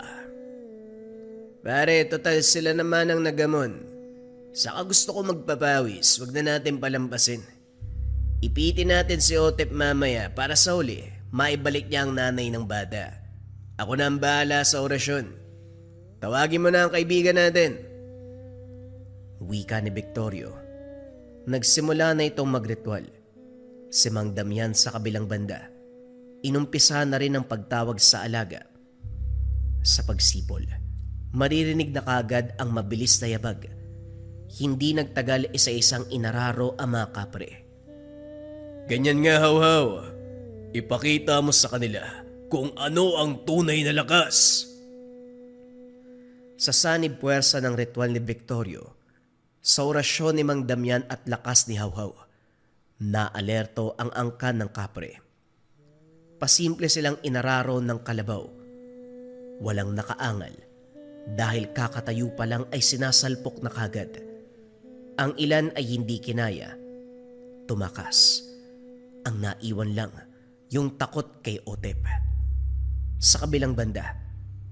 Pare, total sila naman ang nagamon. Saka gusto ko magpapawis, wag na natin palampasin. Ipitin natin si Otep mamaya para sa huli, maibalik niya ang nanay ng bata. Ako na ang bahala sa orasyon. Tawagin mo na ang kaibigan natin. Wika ni Victorio. Nagsimula na itong magritual. Si Mang Damian sa kabilang banda. Inumpisa na rin ang pagtawag sa alaga. Sa pagsipol, maririnig na kagad ang mabilis na yabag. Hindi nagtagal isa-isang inararo ang mga kapre. Ganyan nga, Hawhaw. Ipakita mo sa kanila kung ano ang tunay na lakas. Sa sanib puwersa ng ritual ni Victorio, sa orasyon ni Mang Damian at lakas ni Hawhaw, naalerto ang angkan ng kapre. Pasimple silang inararo ng kalabaw. Walang nakaangal dahil kakatayo pa lang ay sinasalpok na kagad. Ang ilan ay hindi kinaya. Tumakas. Ang naiwan lang yung takot kay Otep. Sa kabilang banda,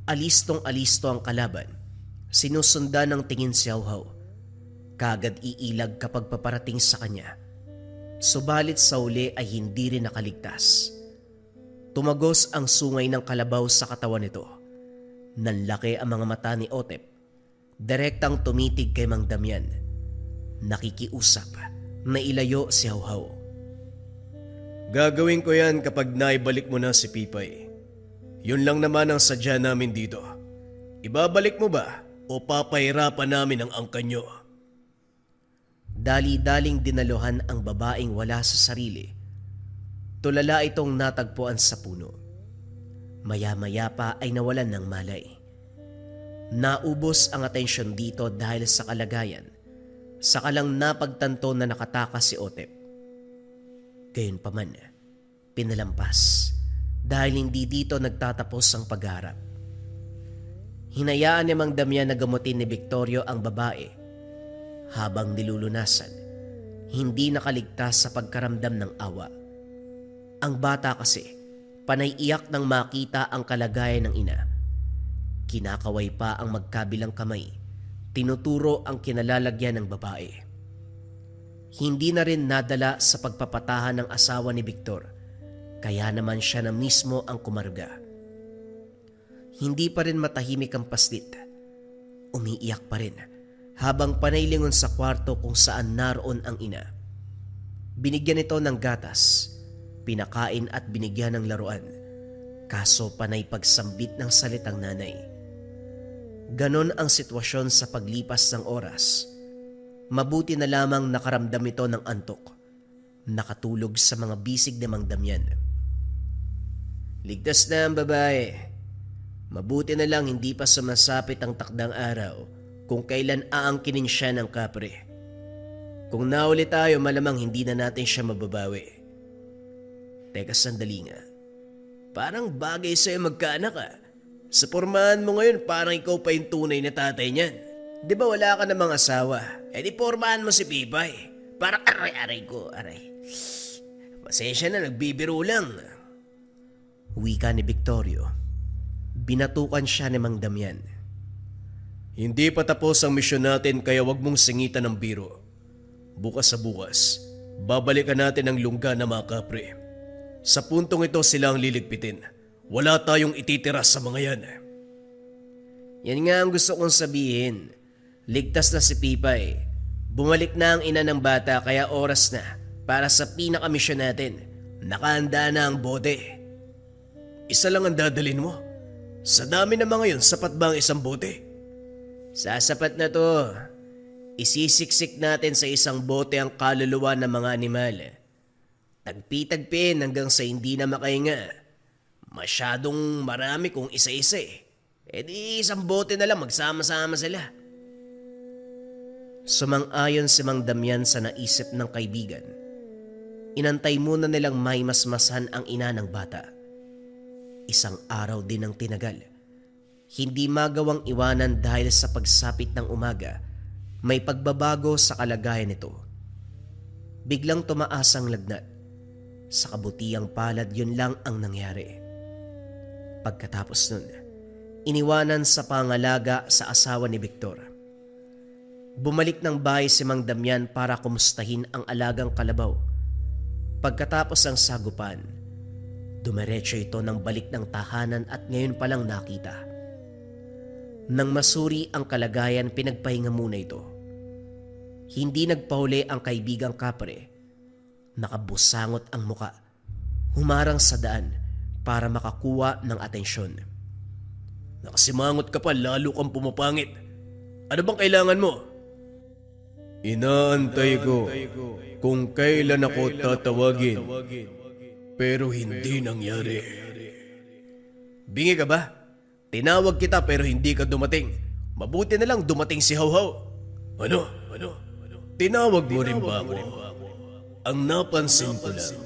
alistong-alisto ang kalaban. Sinusundan ng tingin si Hawhaw. Kagad iilag kapag paparating sa kanya. Subalit sa uli ay hindi rin nakaligtas. Tumagos ang sungay ng kalabaw sa katawan nito. Nanlaki ang mga mata ni Otep. Direktang tumitig kay Mang Damian. nakikiusap na ilayo si Hawhaw. Gagawin ko yan kapag naibalik mo na si Pipay. Yun lang naman ang sadya namin dito. Ibabalik mo ba o papahirapan namin ang angkan nyo? Dali-daling dinaluhan ang babaeng wala sa sarili. Tulala itong natagpuan sa puno. Maya-maya pa ay nawalan ng malay. Naubos ang atensyon dito dahil sa kalagayan. Saka lang napagtanto na nakatakas si Otep. Gayunpaman, pinalampas dahil hindi dito nagtatapos ang pagharap. Hinayaan ni Mang Damian na gamutin ni Victorio ang babae. Habang nilulunasan, hindi nakaligtas sa pagkaramdam ng awa. Ang bata kasi, panay iyak nang makita ang kalagayan ng ina. Kinakaway pa ang magkabilang kamay, tinuturo ang kinalalagyan ng babae. Hindi na rin nadala sa pagpapatahan ng asawa ni Victor, kaya naman siya na mismo ang kumarga. Hindi pa rin matahimik ang paslit. Umiiyak pa rin habang panay lingon sa kwarto kung saan naroon ang ina. Binigyan ito ng gatas, pinakain at binigyan ng laruan, kaso panay pagsambit ng salitang nanay. Ganon ang sitwasyon sa paglipas ng oras. Mabuti na lamang nakaramdam ito ng antok, nakatulog sa mga bisig ni Mang Damian. Ligtas na ang babae. Mabuti na lang hindi pa sumasapit ang takdang araw kung kailan aangkinin siya ng kapre. Kung nauli tayo, malamang hindi na natin siya mababawi. Teka, sandali nga. Parang bagay sa'yo magkaanak ka. Sa pormahan mo ngayon, parang ikaw pa yung tunay na tatay niyan. Di ba wala ka namang asawa? Eh di pormahan mo si Pipay. Parang aray ko. Pasensya na, nagbibiro lang. Wika ni Victorio. Binatukan siya ni Mang Damian. Hindi pa tapos ang misyon natin kaya wag mong singitan ng biro. Bukas sa bukas, babalikan natin ang lungga na mga kapre. Sa puntong ito sila ang liligpitin. Wala tayong ititira sa mga yan. Yan nga ang gusto kong sabihin. Ligtas na si Pipay. Bumalik na ang ina ng bata kaya oras na para sa pinakamisyon natin. Nakahanda na ang bote. Isa lang ang dadalin mo. Sa dami na mga yun, sapat ba ang isang bote? Sasapat na to. Isisiksik natin sa isang bote ang kaluluwa ng mga animal. Tagpi-tagpin hanggang sa hindi na makahinga. Masyadong marami kung isa-isa eh. E di isang bote na lang, magsama-sama sila. Sumang-ayon si Mang Damian sa naisip ng kaibigan. Inantay muna nilang may masmasan ang ina ng bata. Isang araw din ang tinagal. Hindi magawang iwanan dahil sa pagsapit ng umaga, may pagbabago sa kalagayan nito. Biglang tumaas ang lagnat. Sa kabutiang palad yun lang ang nangyari. Pagkatapos nun, iniwanan sa pangalaga sa asawa ni Victor. Bumalik ng bahay si Mang Damian para kumustahin ang alagang kalabaw. Pagkatapos ang sagupan, dumiretso ito ng balik ng tahanan at ngayon palang nakita. Nang masuri ang kalagayan, pinagpahinga muna ito. Hindi nagpahuli ang kaibigang kapre. Nakabusangot ang muka. Humarang sa daan para makakuha ng atensyon. Nakasimangot ka pa, lalo kang pumapangit. Ano bang kailangan mo? Inaantay ko kung kailan ako tatawagin. Pero hindi nangyari. Bingi ka ba? Tinawag kita pero hindi ka dumating. Mabuti na lang dumating si Hawhaw. Ano? Tinawag mo rin ba ako? Ang napansin ko lang,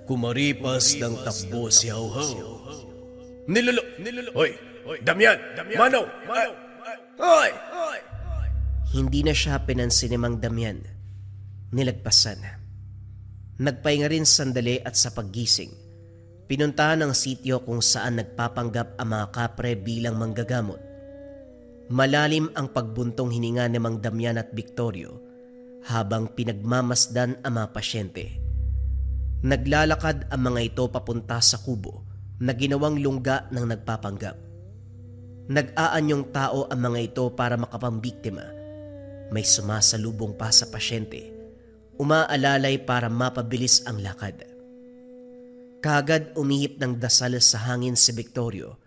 kumaripas ng takbo si Hawhaw. Nilolo! Hoy! Damian! Manaw! Hoy! Hindi na siya pinansin ni Mang Damian. Nilagpasan. Nagpahinga rin sandali at sa paggising, pinuntahan ang sitio kung saan nagpapanggap ang mga kapre bilang manggagamot. Malalim ang pagbuntong hininga ni Mang Damian at Victorio habang pinagmamasdan ang mga pasyente. Naglalakad ang mga ito papunta sa kubo na ginawang lungga ng nagpapanggap. Nag-aanyong tao ang mga ito para makapambiktima. May sumasalubong pa sa pasyente, umaalalay para mapabilis ang lakad. Kaagad umihip ng dasal sa hangin si Victorio.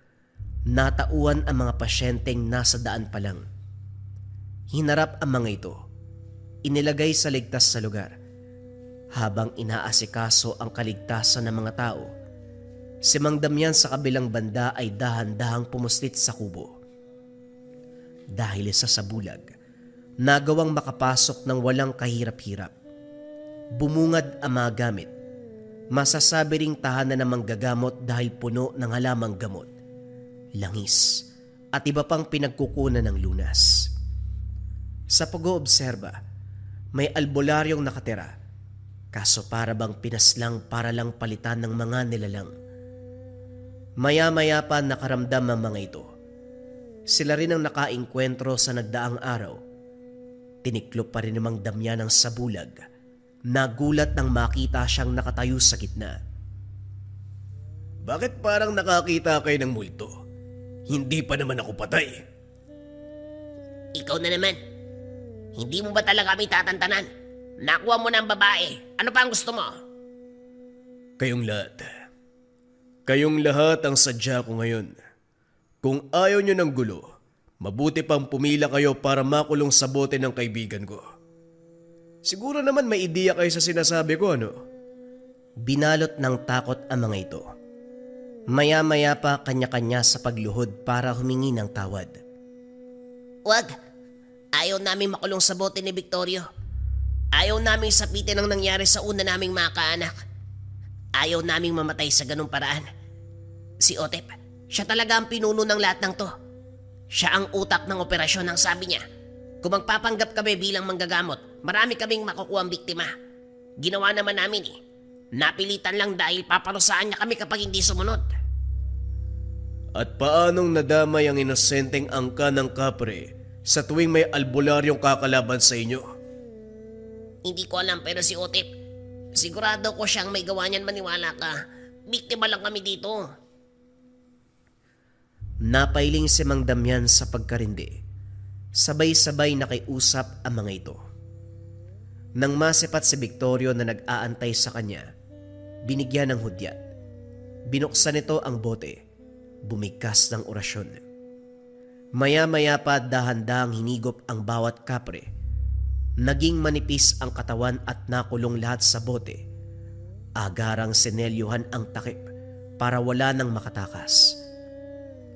Natauan ang mga pasyenteng nasa daan pa lang. Hinarap ang mga ito. Inilagay sa ligtas sa lugar. Habang inaasikaso ang kaligtasan ng mga tao, si Mang Damian sa kabilang banda ay dahan-dahang pumuslit sa kubo. Dahil sa sabulag, nagawang makapasok ng walang kahirap-hirap. Bumungad ang mga gamit. Masasabi ring tahanan ng manggagamot dahil puno ng halamang gamot, langis at iba pang pinagkukunan ng lunas. Sa pag-oobserba, may albularyong nakatira, kaso para bang pinaslang para lang palitan ng mga nilalang. Maya-maya pa nakaramdam ang mga ito. Sila rin ang nakaengkwentro sa nagdaang araw. Tiniklop pa rin ni Mang Damian ang sabulag. Nagulat nang makita siyang nakatayo sa gitna. Bakit parang nakakita kayo ng multo? Hindi pa naman ako patay. Ikaw na naman. Hindi mo ba talaga kami tatantanan? Nakuha mo na ang babae. Ano pa ang gusto mo? Kayong lahat. Kayong lahat ang sadya ko ngayon. Kung ayaw nyo ng gulo, mabuti pang pumila kayo para makulong sa bote ng kaibigan ko. Siguro naman may ideya kayo sa sinasabi ko, ano? Binalot ng takot ang mga ito. Maya-maya pa kanya-kanya sa pagluhod para humingi ng tawad. Wag. Ayaw namin makulong sa bote ni Victorio. Ayaw naming sapitin ang nangyari sa una naming mga kaanak. Ayaw naming mamatay sa ganung paraan. Si Otep, siya talaga ang pinuno ng lahat ng to. Siya ang utak ng operasyon ang sabi niya. Kung magpapanggap kami bilang manggagamot, marami kaming makukuhang biktima. Ginawa naman namin eh. Napilitan lang dahil paparusaan niya kami kapag hindi sumunod. At paanong nadamay ang inosenteng angka ng kapre sa tuwing may albularyong kakalaban sa inyo? Hindi ko alam pero si Otep, sigurado ko siyang may gawa niyan, maniwala ka. Biktima lang kami dito. Napailing si Mang Damian sa pagkarindi. Sabay-sabay nakiusap ang mga ito. Nang masipat si Victorio na nag-aantay sa kanya, binigyan ng hudyat. Binuksan nito ang bote. Bumigkas ng orasyon. Maya-maya pa dahan-dahang hinigop ang bawat kapre. Naging manipis ang katawan at nakulong lahat sa bote. Agarang sinelyuhan ang takip para wala nang makatakas.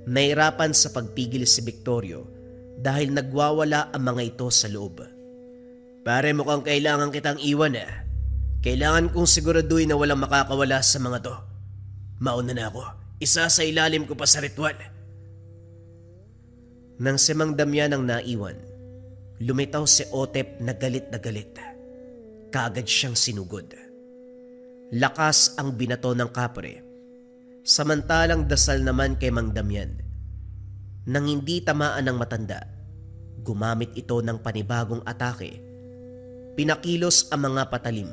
Nahirapan sa pagpigil si Victorio dahil nagwawala ang mga ito sa loob. Pare, mukhang kailangan kitang iwan ah. Kailangan kong siguraduhin na walang makakawala sa mga to. Mauna na ako. Isa sa ilalim ko pa sa ritual. Nang si Mang Damian ang naiwan, lumitaw si Otep na galit na galit. Kaagad siyang sinugod. Lakas ang binato ng kapre. Samantalang dasal naman kay Mang Damian. Nang hindi tamaan ng matanda, gumamit ito ng panibagong atake. Pinakilos ang mga patalim.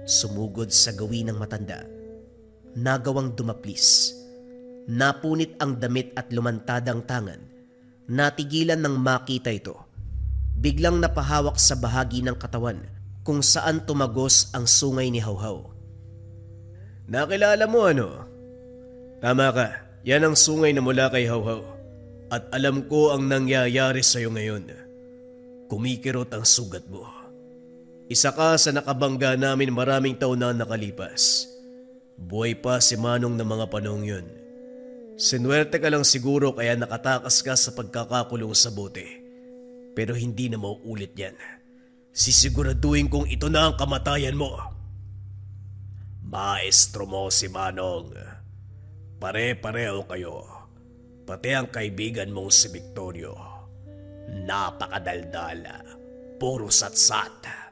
Sumugod sa gawin ng matanda. Nagawang dumaplis. Napunit ang damit at lumantad ang tangan. Natigilan ng makita ito. Biglang napahawak sa bahagi ng katawan kung saan tumagos ang sungay ni Hawhaw. Nakilala mo ano? Tama ka, yan ang sungay na mula kay Hawhaw. At alam ko ang nangyayari sa'yo ngayon. Kumikirot ang sugat mo. Isa ka sa nakabangga namin maraming taon na nakalipas. Buhay pa si Manong ng mga panahong yun. Sinuwerte ka lang siguro kaya nakatakas ka sa pagkakakulong sa bote. Pero hindi na mauulit yan. Sisiguraduhin kong ito na ang kamatayan mo. Maestro mo si Manong. Pare-pareho kayo. Pati ang kaibigan mong si Victorio. Napakadaldala. Puro satsat.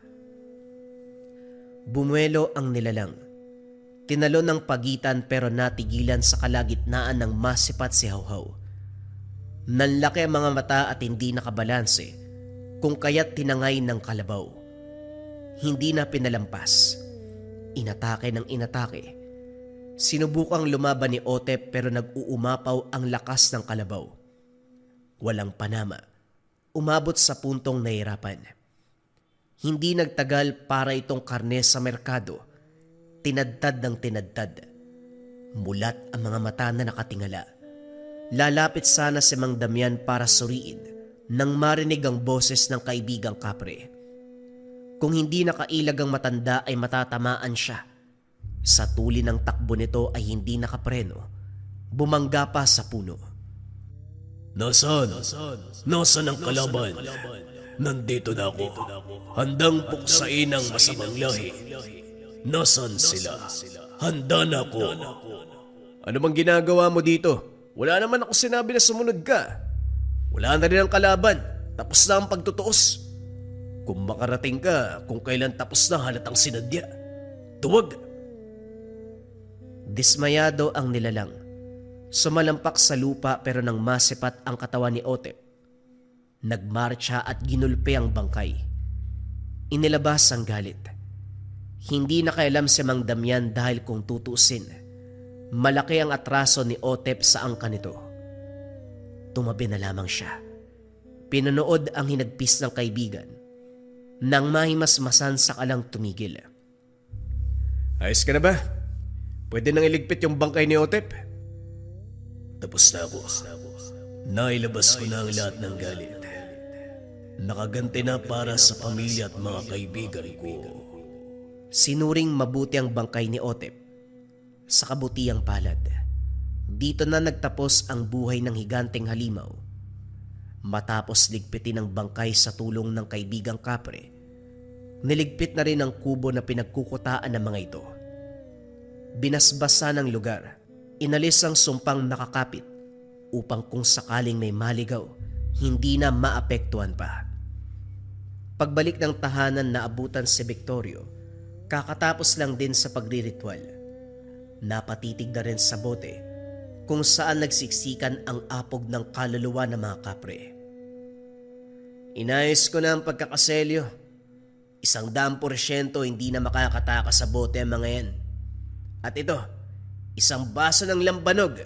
Bumuelo ang nilalang. Tinalo ng pagitan pero natigilan sa kalagitnaan ng masipat si Hawhaw. Nanlaki ang mga mata at hindi nakabalanse kung kaya't tinangay ng kalabaw. Hindi na pinalampas. Inatake ng inatake. Sinubukang lumaban ni Otep pero nag-uumapaw ang lakas ng kalabaw. Walang panama. umabot sa puntong nahirapan. Hindi nagtagal para itong karne sa merkado, tinadtad ng tinadtad. Mulat ang mga mata na nakatingala. Lalapit sana si Mang Damian para suriin nang marinig ang boses ng kaibigang kapre. Kung hindi nakailag ang matanda ay matatamaan siya. Sa tuli ng takbo nito ay hindi nakapreno. Bumangga pa sa puno. Nasaan? Nasaan ang kalaban? Nandito na ako. Handang puksain ang masamang lahi. Nasaan sila? Handa na ako. Ano bang ginagawa mo dito? Wala naman ako sinabi na sumunod ka. Wala na rin ang kalaban. Tapos na ang pagtutuos. Kung makarating ka, kung kailan tapos na halatang sinadya. Tuwag. Dismayado ang nilalang. Sumalampak sa lupa pero nang masipat ang katawan ni Otep, nagmarcha at ginulpe ang bangkay. Inilabas ang galit. Hindi nakailam si Mang Damian dahil kung tutusin, malaki ang atraso ni Otep sa angka nito. Tumabi na lamang siya. Pinanood ang hinagpis ng kaibigan. Nang mahimasmasan sa kalang tumigil. Ayos ka na ba? Pwede nang iligpit yung bangkay ni Otep? Tapos na ako. Nailabas ko na ang lahat ng galit. Nakaganti na para sa pamilya at mga kaibigan ko. Sinuring mabuti ang bangkay ni Otep. Sa kabutiang palad, dito na nagtapos ang buhay ng higanteng halimaw. Matapos ligpitin ang bangkay sa tulong ng kaibigang kapre, niligpit na rin ang kubo na pinagkukutaan ng mga ito. Binasbasa ng lugar, inalis ang sumpang nakakapit upang kung sakaling may maligaw, hindi na maapektuhan pa. Pagbalik ng tahanan na abutan si Victorio, kakatapos lang din sa pagriritual. Napatitig na rin sa bote kung saan nagsiksikan ang apog ng kaluluwa ng mga kapre. Inayos ko na ang pagkakaselyo. 100% hindi na makakatakas sa bote ang mga yan. At ito, 1 baso ng lambanog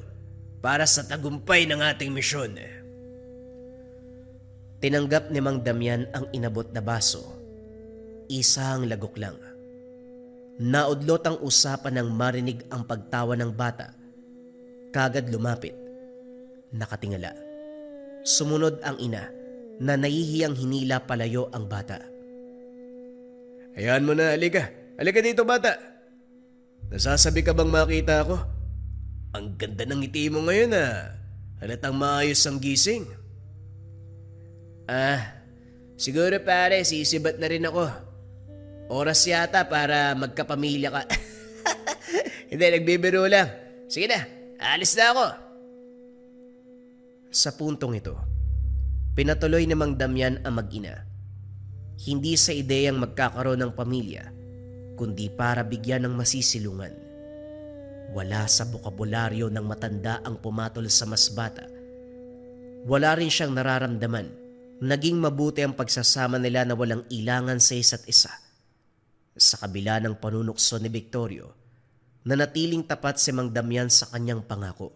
para sa tagumpay ng ating misyon. Tinanggap ni Mang Damian ang inabot na baso. Isang lagok lang. Naudlot ang usapan nang marinig ang pagtawa ng bata. Kagad lumapit. Nakatingala. Sumunod ang ina na nahihiyang hinila palayo ang bata. Hayaan mo na, halika. Halika dito, bata. Nasasabi ka bang makita ako? Ang ganda ng ngiti mo ngayon Halatang maayos ang gising. Siguro pare, sisibat na rin ako. Oras yata para magkapamilya ka. Hindi, nagbibiro lang. Sige na, alis na ako. Sa puntong ito, pinatuloy ni Mang Damian ang mag-ina. Hindi sa ideyang magkakaroon ng pamilya, kundi para bigyan ng masisilungan. Wala sa bokabularyo ng matanda ang pumatol sa mas bata. Wala rin siyang nararamdaman. Naging mabuti ang pagsasama nila na walang ilangan sa isa't isa. Sa kabila ng panunukso ni Victorio, nanatiling tapat si Mang Damian sa kanyang pangako.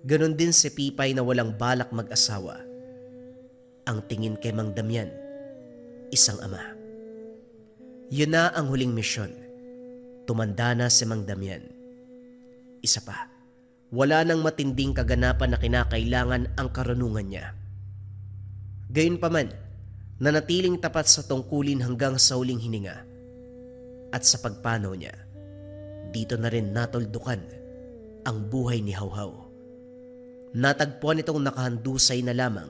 Ganon din si Pipay na walang balak mag-asawa. Ang tingin kay Mang Damian, isang ama. Yun na ang huling misyon. Tumanda na si Mang Damian. Isa pa, wala nang matinding kaganapan na kinakailangan ang karunungan niya. Gayunpaman, nanatiling tapat sa tungkulin hanggang sa huling hininga. At sa pagpanaw niya, dito na rin natuldukan ang buhay ni Hawhaw. Natagpuan itong nakahandusay na lamang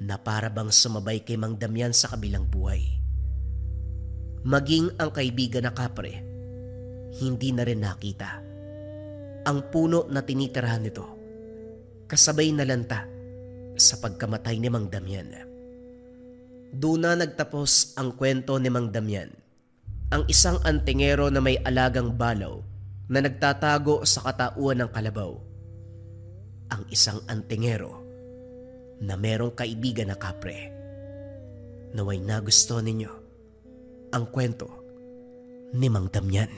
na para bang sumabay kay Mang Damian sa kabilang buhay. Maging ang kaibigan na kapre, hindi na rin nakita. Ang puno na tinitirahan nito, kasabay na lanta sa pagkamatay ni Mang Damian. Doon na nagtapos ang kwento ni Mang Damian, ang isang antingero na may alagang balaw na nagtatago sa katauhan ng kalabaw. Ang isang antingero na merong kaibigan na kapre. Naway nagusto ninyo ang kwento ni Mang Damian.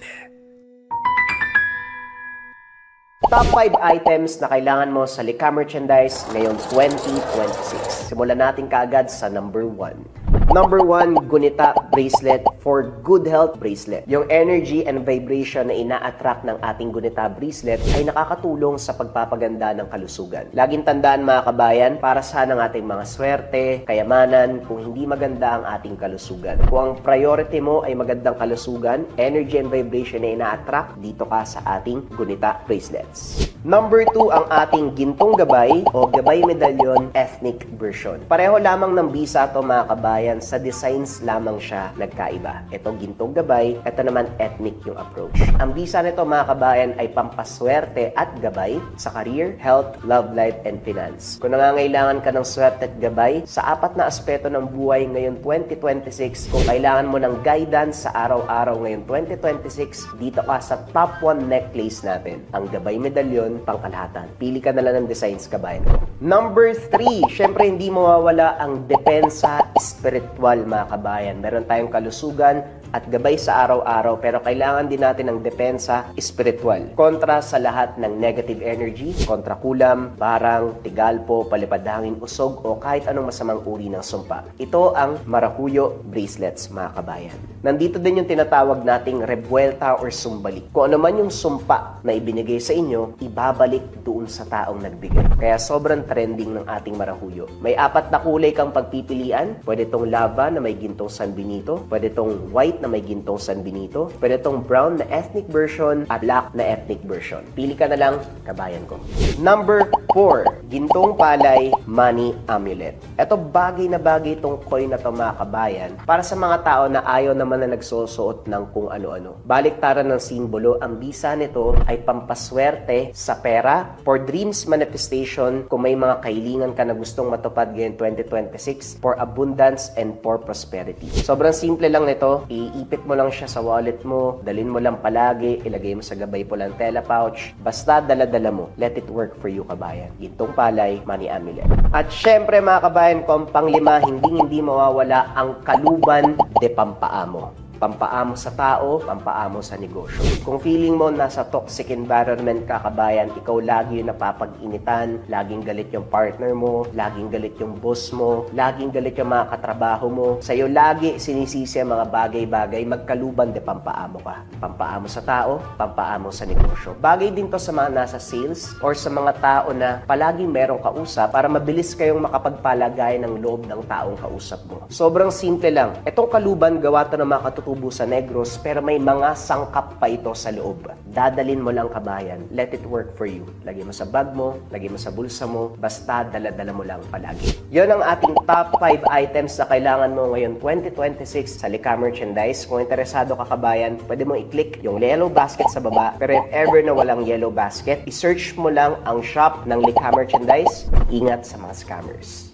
Top 5 items na kailangan mo sa Lika Merchandise ngayong 2026. Simulan natin kaagad sa number 1. Number 1, Gunita Bracelet for Good Health Bracelet. Yung energy and vibration na ina-attract ng ating Gunita Bracelet ay nakakatulong sa pagpapaganda ng kalusugan. Laging tandaan mga kabayan, para saan ang ating mga swerte, kayamanan, kung hindi maganda ang ating kalusugan. Kung ang priority mo ay magandang kalusugan, energy and vibration na ina-attract, dito ka sa ating Gunita Bracelets. Number 2, ang ating Gintong Gabay o Gabay Medallion Ethnic Version. Pareho lamang ng bisa to mga kabayan, sa designs lamang siya nagkaiba. Ito Gintong Gabay, ito naman ethnic yung approach. Ang bisa nito mga kabayan ay pampaswerte at gabay sa career, health, love life, and finance. Kung nangangailangan ka ng swerte at gabay sa 4 na aspeto ng buhay ngayon 2026, kung kailangan mo ng guidance sa araw-araw ngayon 2026, dito ka sa top 1 necklace natin, ang Gabay Medallion Pangkalahatan. Pili ka na lang ng designs kabayan ko. Number 3, syempre hindi mawawala ang depensa spiritual mga kabayan. Meron tayong kalusugan at gabay sa araw-araw pero kailangan din natin ng depensa spiritual. Kontra sa lahat ng negative energy, kontra kulam, barang, tigalpo, palipad hangin, usog o kahit anong masamang uri ng sumpa. Ito ang Maracuyo Bracelets mga kabayan. Nandito din yung tinatawag nating rebuelta or sumbalik. Kung ano man yung sumpa na ibinigay sa inyo, ibabalik doon sa taong nagbigay. Kaya sobrang trending ng ating Maracuyo. May 4 na kulay kang pagpipilian. Pwede tong lava na may gintong San Benito, pwede tong white na may gintong San Benito, pwede tong brown na ethnic version at black na ethnic version. Pili ka na lang, kabayan ko. Number 4, Gintong Palay Money Amulet. Ito bagay na bagay itong coin na to mga kabayan para sa mga tao na ayaw naman na nagsusuot ng kung ano-ano. Baliktaran ng simbolo, ang bisa nito ay pampaswerte sa pera, for dreams manifestation, kung may mga kahilingan ka na gustong matupad ngayon 2026, for abundance and for prosperity. Sobrang simple lang nito, iipit mo lang siya sa wallet mo, dalhin mo lang palagi, ilagay mo sa gabay po lang tela pouch, basta dala-dala mo, let it work for you kabayan. Gintong Palay Money Amulet. At syempre mga kabayan ko, ang pang-5, hindi mawawala ang Kaluban de Pampaamo. Pampaamo sa tao, pampaamo sa negosyo. Kung feeling mo nasa toxic environment ka kabayan, ikaw lagi yung napapag-initan, laging galit yung partner mo, laging galit yung boss mo, laging galit yung mga katrabaho mo, sa'yo lagi sinisisi ang mga bagay-bagay, magkaluban de pampaamo ka. Pampaamo sa tao, pampaamo sa negosyo. Bagay din to sa mga nasa sales or sa mga tao na palaging merong kausap para mabilis kayong makapagpalagay ng loob ng taong kausap mo. Sobrang simple lang. Itong kaluban, gawa to ng mga tubo sa Negros, pero may mga sangkap pa ito sa loob. Dadalin mo lang kabayan. Let it work for you. Lagay mo sa bag mo, lagay mo sa bulsa mo, basta dala-dala mo lang palagi. Yon ang ating top 5 items na kailangan mo ngayon 2026 sa Lika Merchandise. Kung interesado ka kabayan, pwede mo i-click yung yellow basket sa baba. Pero if ever na walang yellow basket, i-search mo lang ang shop ng Lika Merchandise. Ingat sa mga scammers.